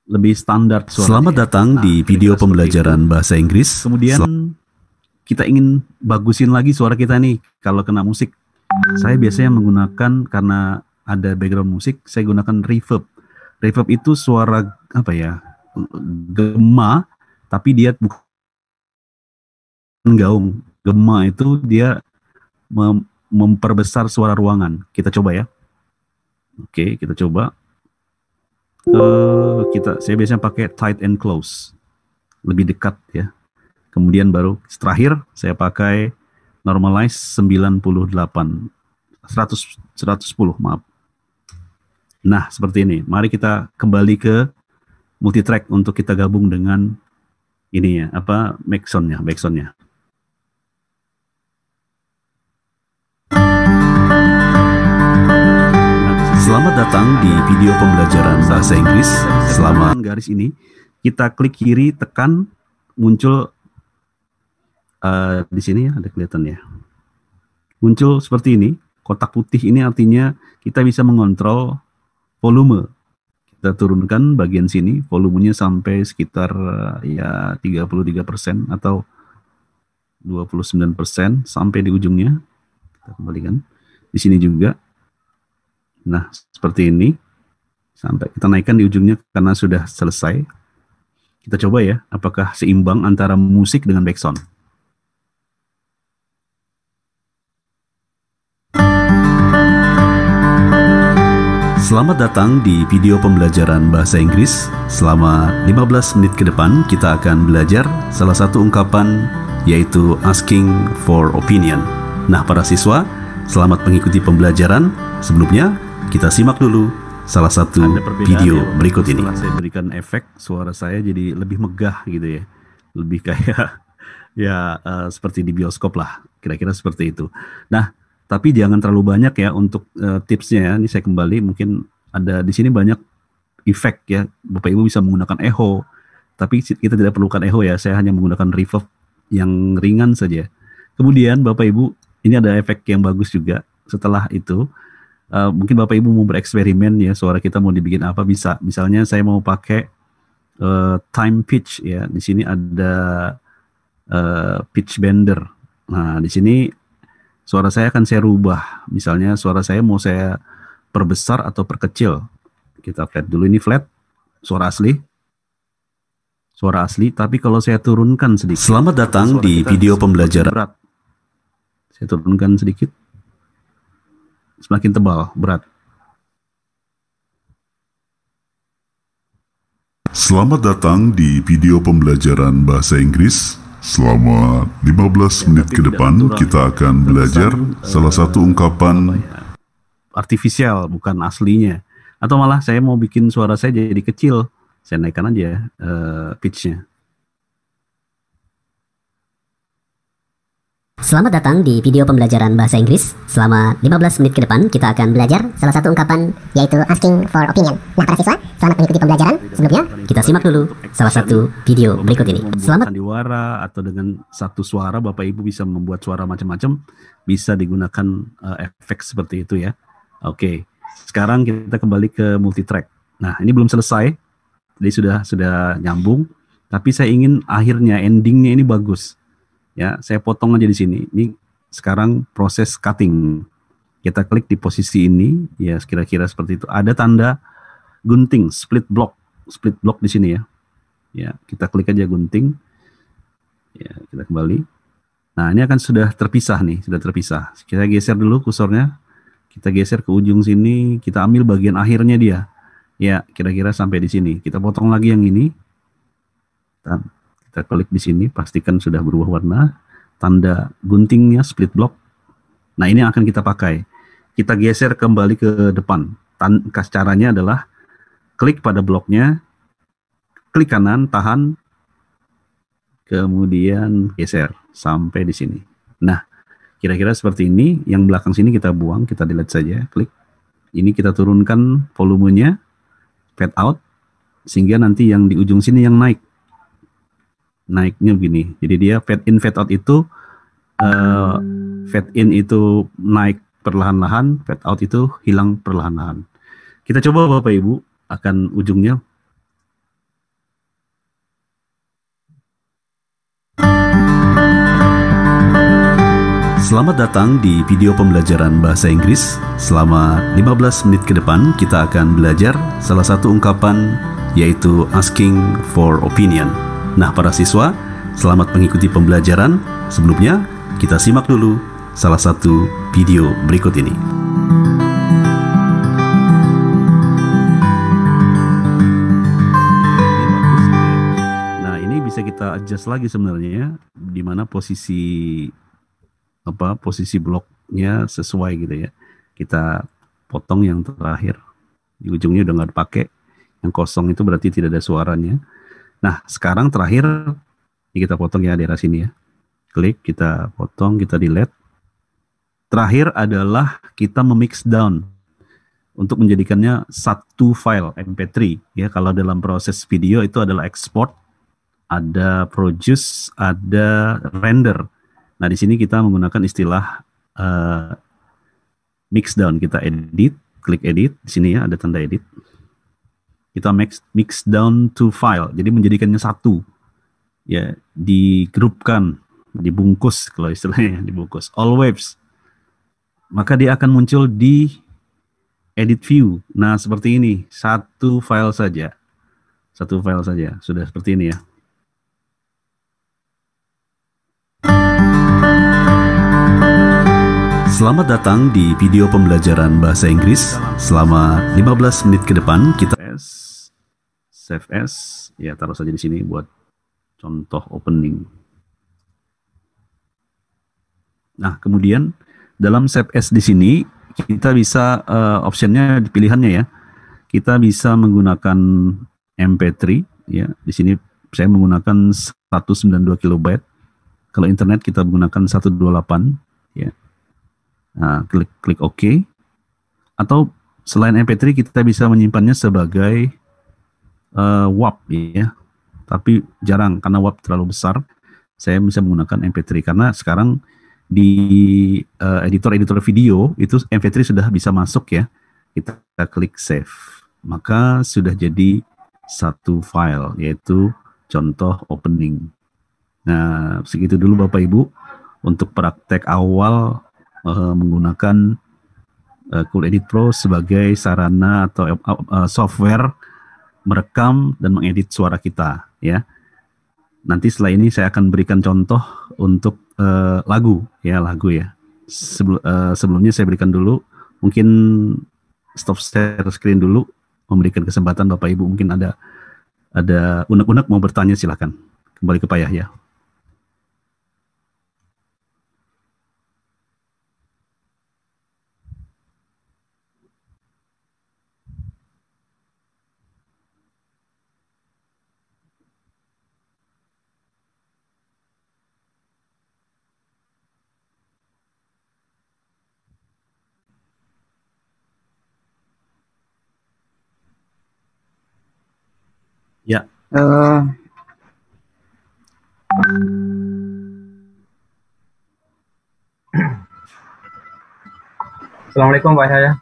Lebih standar suaranya. Selamat datang di video pembelajaran bahasa Inggris. Kemudian kita ingin bagusin lagi suara kita nih, kalau kena musik. Saya biasanya menggunakan, karena ada background musik, saya gunakan reverb. Reverb itu suara, apa ya, gema, tapi dia bukan gaung. Gema itu dia memperbesar suara ruangan. Kita coba ya. Oke, kita coba. Saya biasanya pakai tight and close, lebih dekat ya. Kemudian baru terakhir saya pakai normalize 98, 110 maaf. Nah, seperti ini. Mari kita kembali ke multitrack untuk kita gabung dengan ini ya, apa, backsoundnya. Selamat datang di video pembelajaran bahasa Inggris. Selama garis ini, kita klik kiri, tekan, muncul di sini ya, ada kelihatan ya. Muncul seperti ini, kotak putih ini artinya kita bisa mengontrol volume. Kita turunkan bagian sini, volumenya sampai sekitar ya 33% atau 29% sampai di ujungnya. Kita kembalikan. Di sini juga. Nah, seperti ini. Sampai kita naikkan di ujungnya karena sudah selesai. Kita coba ya, apakah seimbang antara musik dengan backsound. Selamat datang di video pembelajaran bahasa Inggris. Selama 15 menit ke depan kita akan belajar salah satu ungkapan, yaitu asking for opinion. Nah, para siswa, selamat mengikuti pembelajaran. Sebelumnya, kita simak dulu salah satu video berikut ini. Setelah saya berikan efek, suara saya jadi lebih megah gitu ya. Lebih kayak seperti di bioskop lah, kira-kira seperti itu. Nah, tapi jangan terlalu banyak ya untuk tipsnya ya. Ini saya kembali, mungkin ada di sini banyak efek ya. Bapak Ibu bisa menggunakan echo, tapi kita tidak perlukan echo ya. Saya hanya menggunakan reverb yang ringan saja. Kemudian Bapak Ibu, ini ada efek yang bagus juga. Setelah itu, mungkin Bapak Ibu mau bereksperimen ya, suara kita mau dibikin apa bisa. Misalnya saya mau pakai time pitch ya. Di sini ada pitch bender. Nah, di sini suara saya akan saya rubah. Misalnya suara saya mau saya perbesar atau perkecil. Kita flat dulu, ini flat, suara asli. Suara asli, tapi kalau saya turunkan sedikit. Selamat datang di video pembelajaran. Berat. Saya turunkan sedikit. Semakin tebal, berat. Selamat datang di video pembelajaran bahasa Inggris. Selama 15 menit ke depan kita akan belajar salah satu ungkapan artifisial, bukan aslinya. Atau malah saya mau bikin suara saya jadi kecil, saya naikkan aja pitch-nya. Selamat datang di video pembelajaran bahasa Inggris. Selama 15 menit ke depan kita akan belajar salah satu ungkapan, yaitu asking for opinion. Nah, para siswa, selamat mengikuti pembelajaran. Sebelumnya, kita simak dulu salah satu video berikut ini. Selamat. Sandiwara atau dengan satu suara, Bapak Ibu bisa membuat suara macam-macam, bisa digunakan efek seperti itu ya. Oke, sekarang kita kembali ke multitrack. Nah, ini belum selesai, jadi sudah nyambung, tapi saya ingin akhirnya, endingnya ini bagus. Ya, saya potong aja di sini. Ini sekarang proses cutting. Kita klik di posisi ini, ya kira-kira seperti itu. Ada tanda gunting, split block di sini ya. Ya, kita klik aja gunting. Ya, kita kembali. Nah, ini akan sudah terpisah nih, sudah terpisah. Kita geser dulu kursornya. Kita geser ke ujung sini, kita ambil bagian akhirnya dia. Ya, kira-kira sampai di sini. Kita potong lagi yang ini. Dan kita klik di sini, pastikan sudah berubah warna, tanda guntingnya split block. Nah, ini yang akan kita pakai. Kita geser kembali ke depan. Caranya adalah klik pada bloknya, klik kanan, tahan, kemudian geser sampai di sini. Nah, kira-kira seperti ini. Yang belakang sini kita buang, kita delete saja. Klik. Ini kita turunkan volumenya, fade out, sehingga nanti yang di ujung sini yang naik. Naiknya begini, jadi dia fade in fade out itu fade in itu naik perlahan-lahan, fade out itu hilang perlahan-lahan. Kita coba Bapak Ibu, akan ujungnya. Selamat datang di video pembelajaran bahasa Inggris. Selama 15 menit ke depan kita akan belajar salah satu ungkapan, yaitu asking for opinion. Nah, para siswa, selamat mengikuti pembelajaran. Sebelumnya, kita simak dulu salah satu video berikut ini. Nah, ini bisa kita adjust lagi sebenarnya, di mana posisi bloknya sesuai gitu ya. Kita potong yang terakhir, di ujungnya udah nggak dipakai. Yang kosong itu berarti tidak ada suaranya. Nah, sekarang terakhir, ini kita potong ya daerah sini ya. Klik, kita potong, kita delete. Terakhir adalah kita memix down untuk menjadikannya satu file MP3 ya. Kalau dalam proses video itu adalah export, ada produce, ada render. Nah, di sini kita menggunakan istilah mix down. Kita edit, klik edit, di sini ya ada tanda edit. Kita mix down to file, jadi menjadikannya satu, ya, digrupkan, dibungkus, kalau istilahnya dibungkus, all waves, maka dia akan muncul di edit view. Nah, seperti ini, satu file saja, sudah seperti ini ya. Selamat datang di video pembelajaran bahasa Inggris. Selama 15 menit ke depan kita save as, ya taruh saja di sini buat contoh opening. Nah, kemudian dalam save as di sini kita bisa optionnya di pilihannya ya. Kita bisa menggunakan MP3 ya. Di sini saya menggunakan 192 KB. Kalau internet kita menggunakan 128 ya. Nah, klik OK. Atau selain MP3 kita bisa menyimpannya sebagai WAP ya. Tapi jarang karena WAP terlalu besar. Saya bisa menggunakan MP3 karena sekarang di editor-editor video itu MP3 sudah bisa masuk ya. Kita klik save. Maka sudah jadi satu file yaitu contoh opening. Nah, segitu dulu Bapak Ibu untuk praktek awal menggunakan Cool Edit Pro sebagai sarana atau software merekam dan mengedit suara kita ya. Nanti setelah ini saya akan berikan contoh untuk lagu ya. Sebelumnya saya berikan dulu, mungkin stop share screen dulu, memberikan kesempatan Bapak Ibu, mungkin ada unek-unek mau bertanya, silakan. Kembali ke Pak Yahya. Ya. Assalamualaikum Pak Yahya.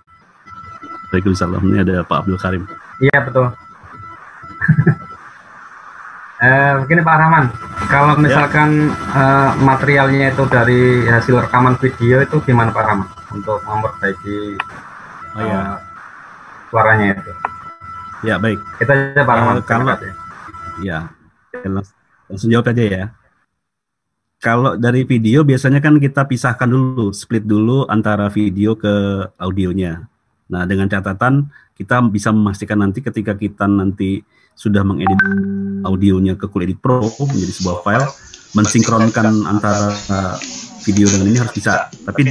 Waalaikumsalam. Ini ada Pak Abdul Karim. Iya betul. Begini Pak Rahman, kalau misalkan materialnya itu dari hasil rekaman video itu gimana Pak Rahman untuk memperbaiki suaranya itu? Ya baik. Kita aja Pak Rahman. Langsung jawab aja ya. Kalau dari video biasanya kan kita pisahkan dulu, split dulu antara video ke audionya. Nah, dengan catatan kita bisa memastikan nanti ketika kita nanti sudah mengedit audionya ke Cool Edit Pro menjadi sebuah file, mensinkronkan antara video dengan ini harus bisa. Tapi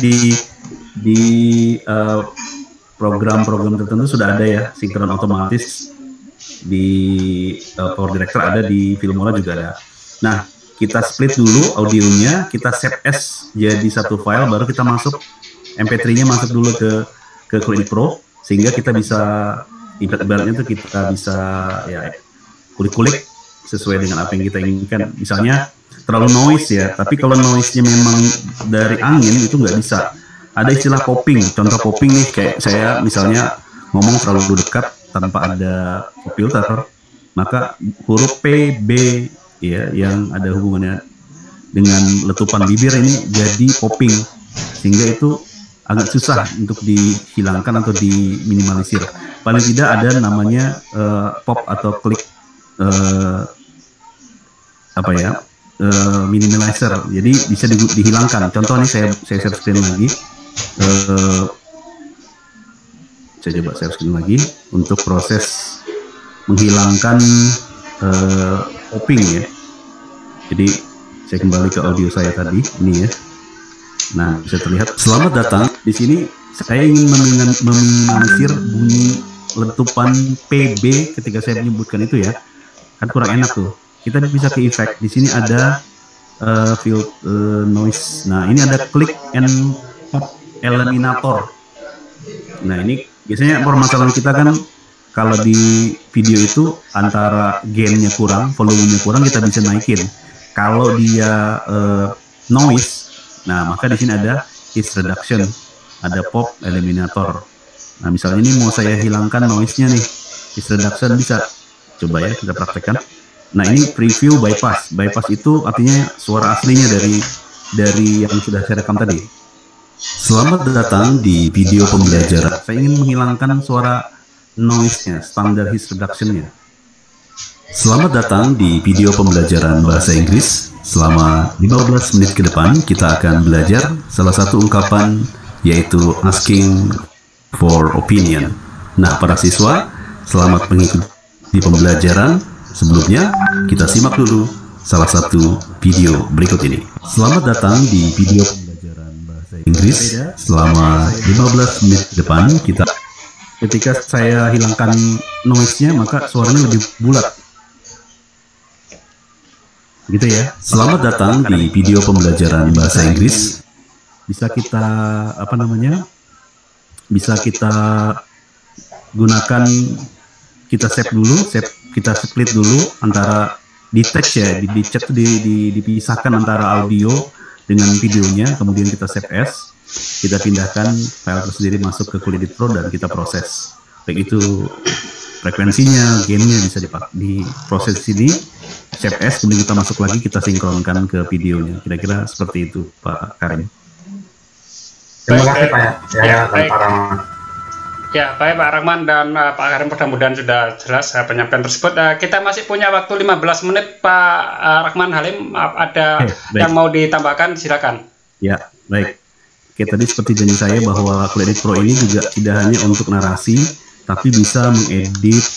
di program-program tertentu sudah ada ya sinkron otomatis, di Power Director ada, di Filmora juga ada. Nah, kita split dulu audionya, kita save as jadi satu file, baru kita masuk MP3-nya masuk dulu ke Cool Edit Pro, sehingga kita bisa ibaratnya tuh kita bisa ya kulik-kulik sesuai dengan apa yang kita inginkan. Misalnya terlalu noise ya, tapi kalau noise-nya memang dari angin itu nggak bisa. Ada istilah popping, contoh popping nih, kayak saya misalnya ngomong terlalu dekat tanpa ada filter, maka huruf P, B ya yang ada hubungannya dengan letupan bibir ini jadi popping, sehingga itu agak susah untuk dihilangkan atau diminimalisir. Paling tidak ada namanya pop atau klik minimalizer, jadi bisa dihilangkan. Contoh nih saya share screen lagi. Saya coba share screen lagi untuk proses menghilangkan popping ya. Jadi saya kembali ke audio saya tadi ini ya. Nah, bisa terlihat. Selamat datang. Di sini saya ingin meminimalisir bunyi letupan PB ketika saya menyebutkan itu ya. Kan kurang enak tuh. Kita bisa ke effect. Di sini ada field noise. Nah, ini ada click and pop eliminator. Nah, ini biasanya permasalahan kita kan kalau di video itu antara gain-nya kurang, volumenya kurang, kita bisa naikin. Kalau dia noise, nah maka di sini ada his reduction, ada pop eliminator. Nah, misalnya ini mau saya hilangkan noise-nya nih, his reduction bisa. Coba ya kita praktekkan. Nah, ini preview bypass. Bypass itu artinya suara aslinya dari yang sudah saya rekam tadi. Selamat datang di video pembelajaran. Saya ingin menghilangkan suara noise-nya, standar his reduction-nya. Selamat datang di video pembelajaran bahasa Inggris. Selama 15 menit ke depan kita akan belajar salah satu ungkapan yaitu Asking for Opinion. Nah, para siswa, selamat mengikuti pembelajaran. Sebelumnya, kita simak dulu salah satu video berikut ini. Selamat datang di video pembelajaran bahasa Inggris. Selama 15 menit ke depan, ketika saya hilangkan noise-nya, maka suaranya lebih bulat. Gitu ya. Selamat datang di video pembelajaran bahasa Inggris. Bisa kita bisa kita gunakan, kita save dulu, kita split dulu antara di teks ya, di chat dipisahkan antara audio dengan videonya, kemudian kita save as, kita pindahkan file tersendiri masuk ke Kulit Pro dan kita proses. Baik itu frekuensinya, gainnya bisa diproses di sini, save as, kemudian kita masuk lagi, kita sinkronkan ke videonya. Kira-kira seperti itu, Pak Karim. Terima kasih Pak ya, dan Pak Rahman. Ya, baik Pak Rahman dan Pak Karim, mudah-mudahan sudah jelas penyampaian tersebut. Kita masih punya waktu 15 menit, Pak Rahman Halim. Ada yang mau ditambahkan, silakan. Ya, baik. Oke, tadi seperti janji saya bahwa Kulit Pro ini juga tidak hanya untuk narasi, tapi bisa mengedit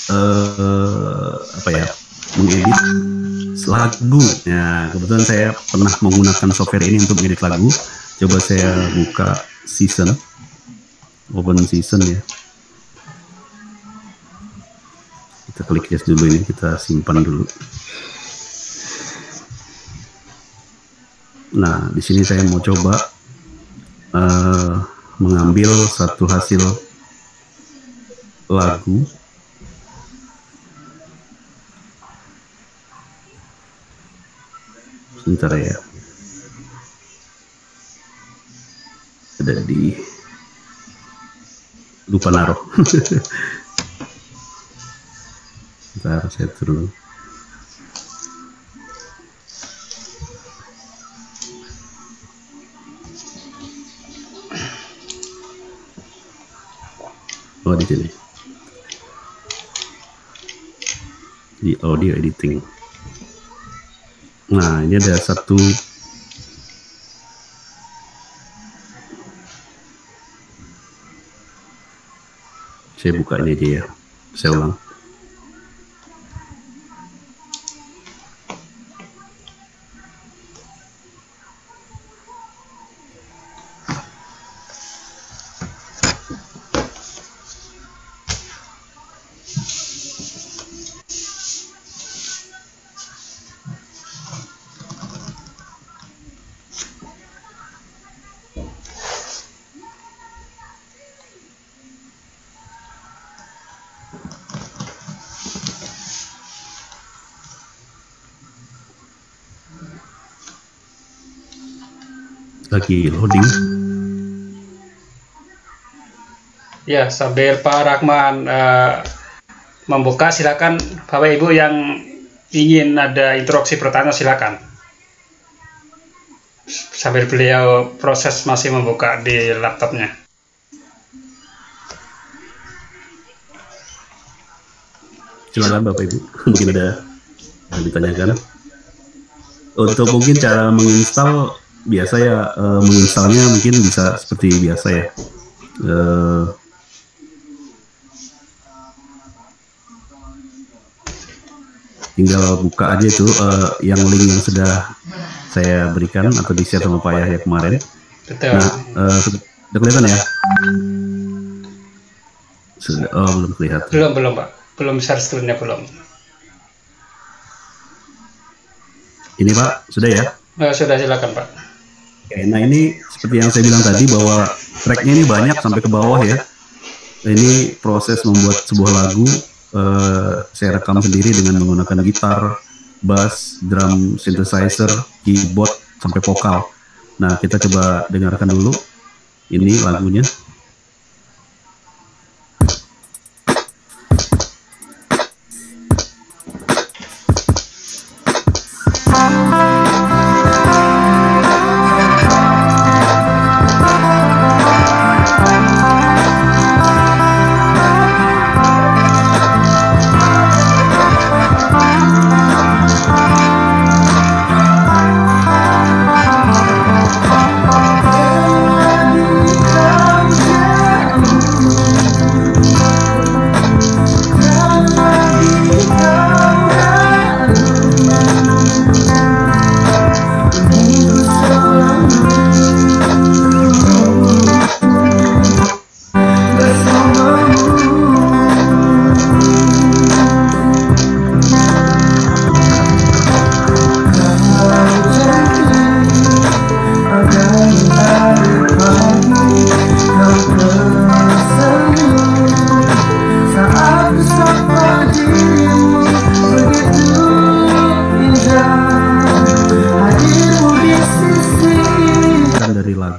mengedit lagu. Ya, kebetulan saya pernah menggunakan software ini untuk mengedit lagu. Coba saya buka season, open season ya. Kita klik yes dulu, ini kita simpan dulu. Nah, di sini saya mau coba mengambil satu hasil lagu. Sebentar ya. Ada di lupa naruh. Bentar, saya turun. Oh, di sini. Di audio editing. Nah, ini ada satu. Saya buka ini aja ya. Saya ulang. Lagi loading. Ya, sambil Pak Rahman membuka, silakan Bapak Ibu yang ingin ada instruksi pertanyaan, silakan. Sambil beliau proses masih membuka di laptopnya. Silakan Bapak Ibu, mungkin ada yang ditanyakan. Untuk mungkin cara menginstal, biasa ya, menginstalnya mungkin bisa seperti biasa ya. Tinggal buka aja tuh yang link yang sudah saya berikan atau di share sama Pak Yahya kemarin. Betul. Nah, sudah kelihatan ya? Sudah, oh belum kelihatan. Belum Pak, belum share screen-nya belum. Ini Pak, sudah ya? Sudah, silakan Pak. Oke, nah ini seperti yang saya bilang tadi bahwa tracknya ini banyak sampai ke bawah ya. Ini proses membuat sebuah lagu, saya rekam sendiri dengan menggunakan gitar, bass, drum, synthesizer, keyboard, sampai vokal. Nah, kita coba dengarkan dulu ini lagunya.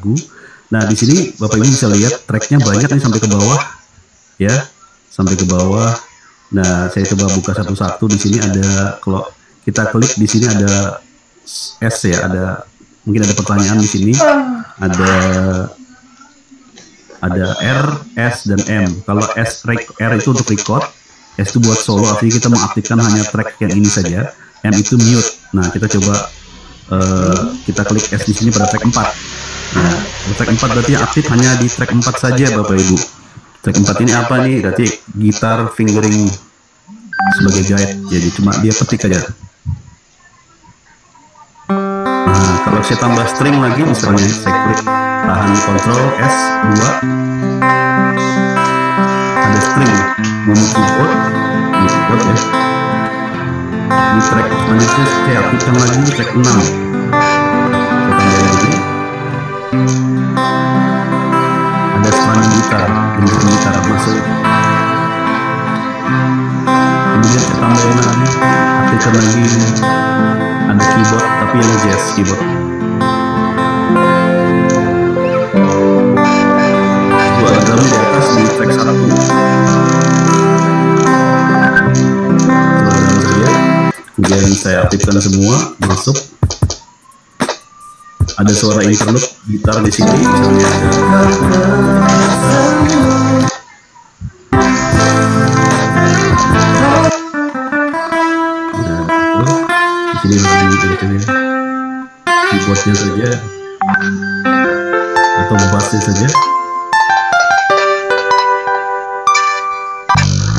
lagu. Nah di sini Bapak Ibu bisa lihat tracknya banyak nih sampai ke bawah, ya, sampai ke bawah. Nah saya coba buka satu-satu. Di sini ada, kalau kita klik di sini ada S ya, ada mungkin ada pertanyaan di sini, ada R, S dan M. Kalau R itu untuk record, S itu buat solo, artinya kita mengaktifkan hanya track yang ini saja. M itu mute. Nah kita coba kita klik S di sini pada track 4. Nah, track 4 berarti yang aktif hanya di track 4 saja Bapak Ibu. Track 4 ini apa nih? Berarti gitar fingering sebagai guide. Jadi cuma dia petik aja. Nah, kalau saya tambah string lagi, misalnya saya klik tahan Ctrl S2, ada string, mau keyboard, ini keyboard ya. Di track selanjutnya saya aktifkan lagi track 6. Saya tambah lagi. Ada strumming gitar, bentuk gitar masuk. Kemudian saya tambahin lagi, aktifkan lagi, ada keyboard tapi yang jazz keyboard. Itu ada drum di atas di track 1. Kemudian saya aktifkan semua, masuk. Ada suara interlude gitar di sini, misalnya di sini lagi keyboardnya saja atau bassnya saja.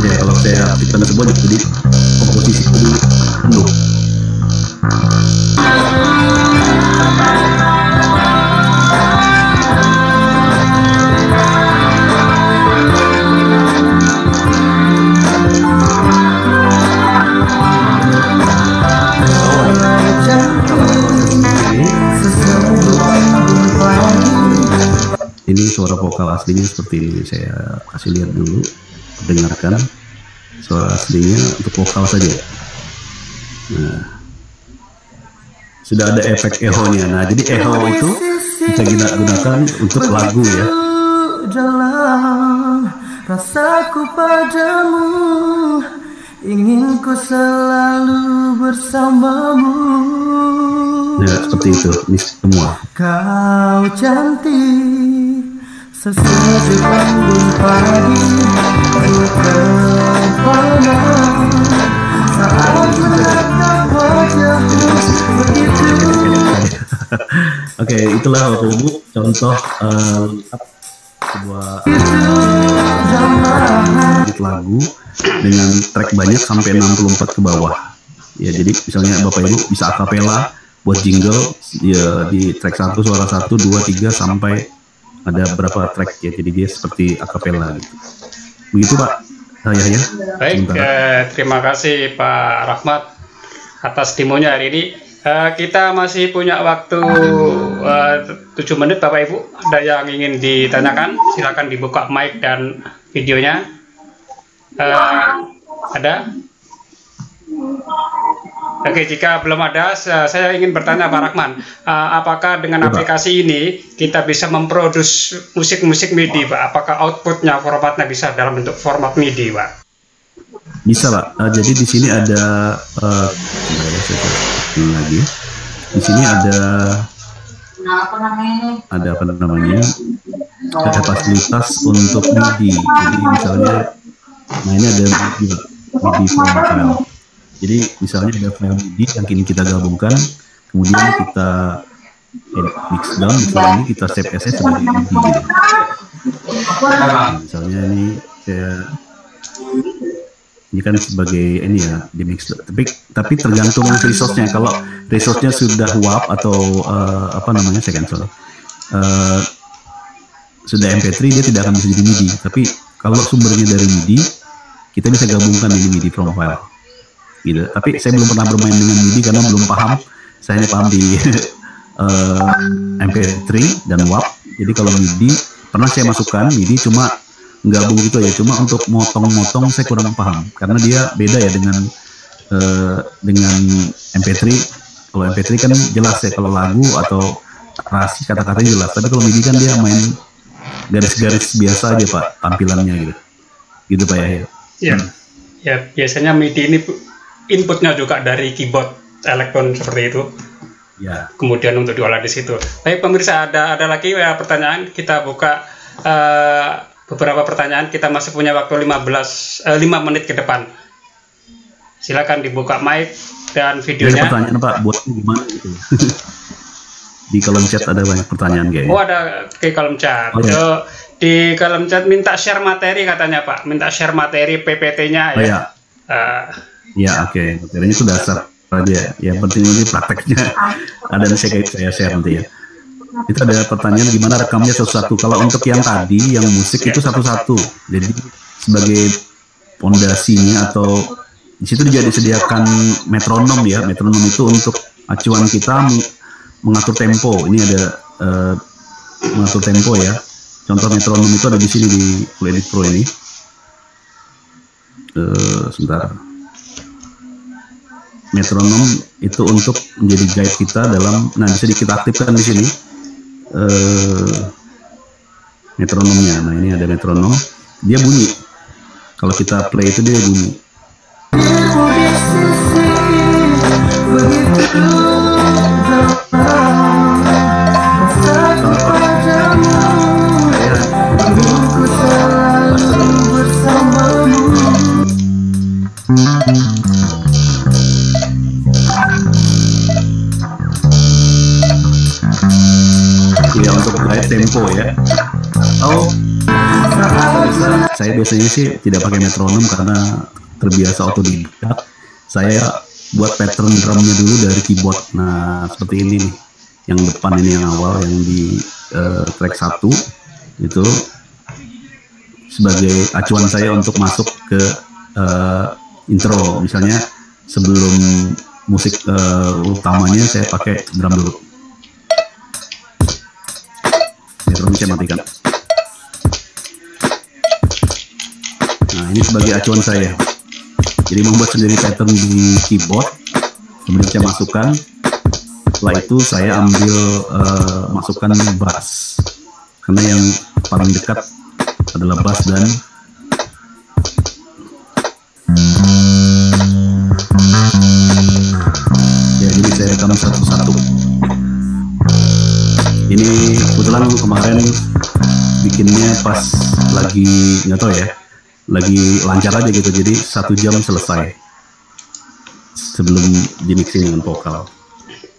Ya kalau saya aktifkan semua jadi komposisi penuh. Ini suara vokal aslinya seperti ini. Saya kasih lihat dulu, dengarkan suara aslinya untuk vokal saja. Nah, sudah ada efek echo-nya. Nah, jadi echo itu bisa kita gunakan untuk lagu ya. Dalam rasaku padamu, ingin ku selalu bersamamu. Nah, seperti itu. Ini semua. Kau cantik sesejuk embun pagi, ku terpana saat menatap wajahmu begitu. Oke, itulah Bapak Ibu contoh sebuah lagu dengan track banyak sampai 64 ke bawah. Ya, jadi misalnya Bapak Ibu bisa akapela buat jingle ya, di track 1 suara 1, 2, 3 sampai ada berapa track ya, jadi dia seperti akapela gitu. Begitu Pak Yahya. Baik, terima kasih Pak Rahmat atas demonya hari ini. Kita masih punya waktu 7 menit Bapak Ibu. Ada yang ingin ditanyakan? Silakan dibuka mic dan videonya. Ada? Oke, jika belum ada, saya ingin bertanya Pak Rahman, apakah dengan aplikasi ini kita bisa memproduksi musik-musik MIDI, Pak? Apakah outputnya, formatnya bisa dalam bentuk format MIDI, Pak? Bisa, Pak. Jadi di sini ada lagi. Di sini ada apa namanya? Ada fasilitas untuk MIDI. Jadi misalnya, nah ini ada MIDI file. Jadi misalnya ada file MIDI yang kini kita gabungkan, kemudian kita mix down, misalnya ini kita save as sebagai MIDI gitu. Nah, misalnya ini ini kan sebagai ini ya di mix, tapi tergantung resource-nya. Kalau resource-nya sudah WAV atau apa namanya, saya cancel, sudah MP3 dia tidak akan bisa jadi MIDI. Tapi kalau sumbernya dari MIDI, kita bisa gabungkan ini MIDI from file gitu. Tapi saya belum pernah bermain dengan MIDI karena belum paham. Saya hanya paham di MP3 dan WAV. Jadi kalau MIDI pernah saya masukkan MIDI, cuma gabung gitu ya, cuma untuk motong-motong saya kurang paham karena dia beda ya dengan MP3. Kalau MP3 kan jelas ya, kalau lagu atau narasi kata-katanya jelas. Tapi kalau MIDI kan dia main garis-garis biasa aja Pak tampilannya gitu. Gitu Pak Yahya. Ya, ya biasanya MIDI ini inputnya juga dari keyboard elektron seperti itu. Ya. Kemudian untuk diolah di situ. Baik pemirsa, ada lagi ya pertanyaan. Kita buka beberapa pertanyaan. Kita masih punya waktu 5 menit ke depan. Silakan dibuka mic dan videonya. Ada pertanyaan Pak, buat gimana gitu. Di kolom chat ada banyak pertanyaan kayaknya. Oh ada di kolom chat. Oh, ya. Di kolom chat minta share materi katanya Pak. Minta share materi PPT-nya ya. Oh, ya. Ya oke. Materinya itu dasar aja. Yang penting ini prakteknya. Ada yang saya share nanti ya. Itu ada pertanyaan gimana rekamnya satu-satu. Kalau untuk yang tadi, yang musik itu satu-satu. Jadi sebagai pondasinya atau di situ juga disediakan metronom ya. Metronom itu untuk acuan kita mengatur tempo. Ini ada mengatur tempo ya. Contoh metronom itu ada di sini di Full Edit Pro ini. Sebentar. Metronom itu untuk menjadi guide kita dalam, nah bisa kita aktifkan di sini metronomnya. Nah ini ada metronom, dia bunyi. Kalau kita play itu dia bunyi. Ya untuk guide tempo ya. Saya biasanya sih tidak pakai metronom karena terbiasa otodidak. Saya buat pattern drumnya dulu dari keyboard. Nah seperti ini nih, yang depan ini yang awal yang di track 1 itu sebagai acuan saya untuk masuk ke intro. Misalnya sebelum musik utamanya saya pakai drum dulu. Metronom saya matikan. Nah ini sebagai acuan saya. Jadi membuat sendiri pattern di keyboard, kemudian saya masukkan. Setelah itu saya ambil masukkan bass, karena yang paling dekat adalah bass dan ya jadi saya rekam satu-satu. Ini kebetulan kemarin bikinnya pas lagi nggak tahu ya, lagi lancar aja gitu, jadi 1 jam selesai sebelum di mixing dengan vokal.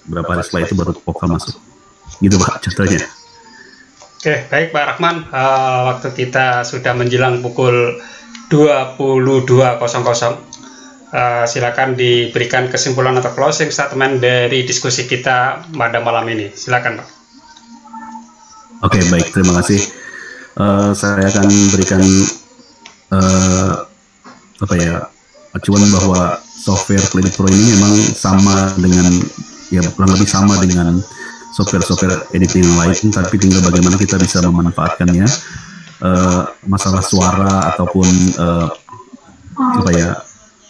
Berapa hari setelah itu baru vokal masuk gitu Pak contohnya. Oke baik Pak Rahman, waktu kita sudah menjelang pukul 22.00. Silakan diberikan kesimpulan atau closing statement dari diskusi kita pada malam ini. Silakan Pak. Oke baik, terima kasih. Saya akan berikan acuan bahwa software Full Edit Pro ini memang sama dengan, ya kurang lebih sama dengan software editing yang lain, tapi tinggal bagaimana kita bisa memanfaatkannya. Masalah suara ataupun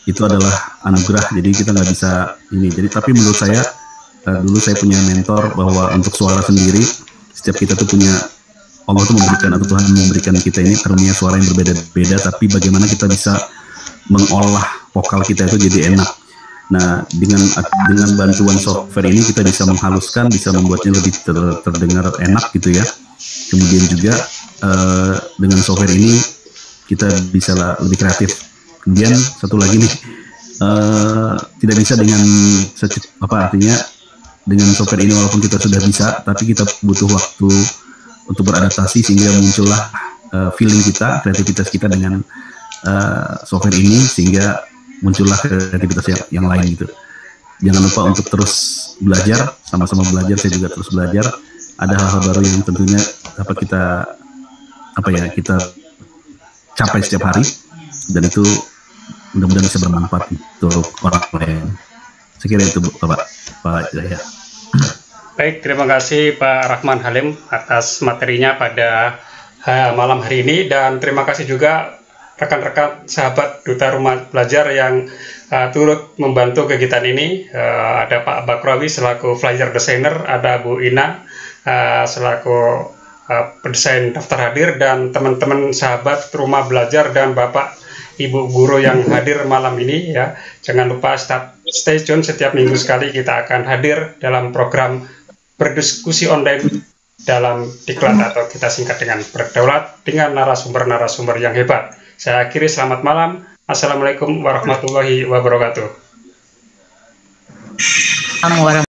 itu adalah anugerah, jadi kita nggak bisa ini. Jadi tapi menurut saya dulu saya punya mentor bahwa untuk suara sendiri setiap kita tuh punya, Allah tuh memberikan atau Tuhan memberikan kita ini karunia suara yang berbeda-beda, tapi bagaimana kita bisa mengolah vokal kita itu jadi enak. Nah, dengan bantuan software ini kita bisa menghaluskan, bisa membuatnya lebih terdengar enak gitu ya. Kemudian juga dengan software ini kita bisa lebih kreatif. Kemudian satu lagi nih, tidak bisa dengan artinya dengan software ini walaupun kita sudah bisa, tapi kita butuh waktu untuk beradaptasi sehingga muncullah feeling kita, kreativitas kita dengan software ini, sehingga muncullah kreativitas yang lain gitu. Jangan lupa untuk terus belajar, sama-sama belajar. Saya juga terus belajar. Ada hal-hal baru yang tentunya dapat kita kita capai setiap hari, dan itu mudah-mudahan bisa bermanfaat untuk orang lain. Saya kira itu Pak Jaya. Baik, terima kasih Pak Rahman Halim atas materinya pada malam hari ini, dan terima kasih juga rekan-rekan sahabat Duta Rumah Belajar yang turut membantu kegiatan ini. Ada Pak Bakrawi selaku flyer designer, ada Bu Ina selaku pendesain daftar hadir, dan teman-teman sahabat Rumah Belajar dan Bapak Ibu guru yang hadir malam ini ya. Jangan lupa stay tune, setiap minggu sekali kita akan hadir dalam program berdiskusi online dalam Diklat atau kita singkat dengan Berdaulat dengan narasumber-narasumber yang hebat. Saya akhiri, selamat malam. Assalamualaikum warahmatullahi wabarakatuh.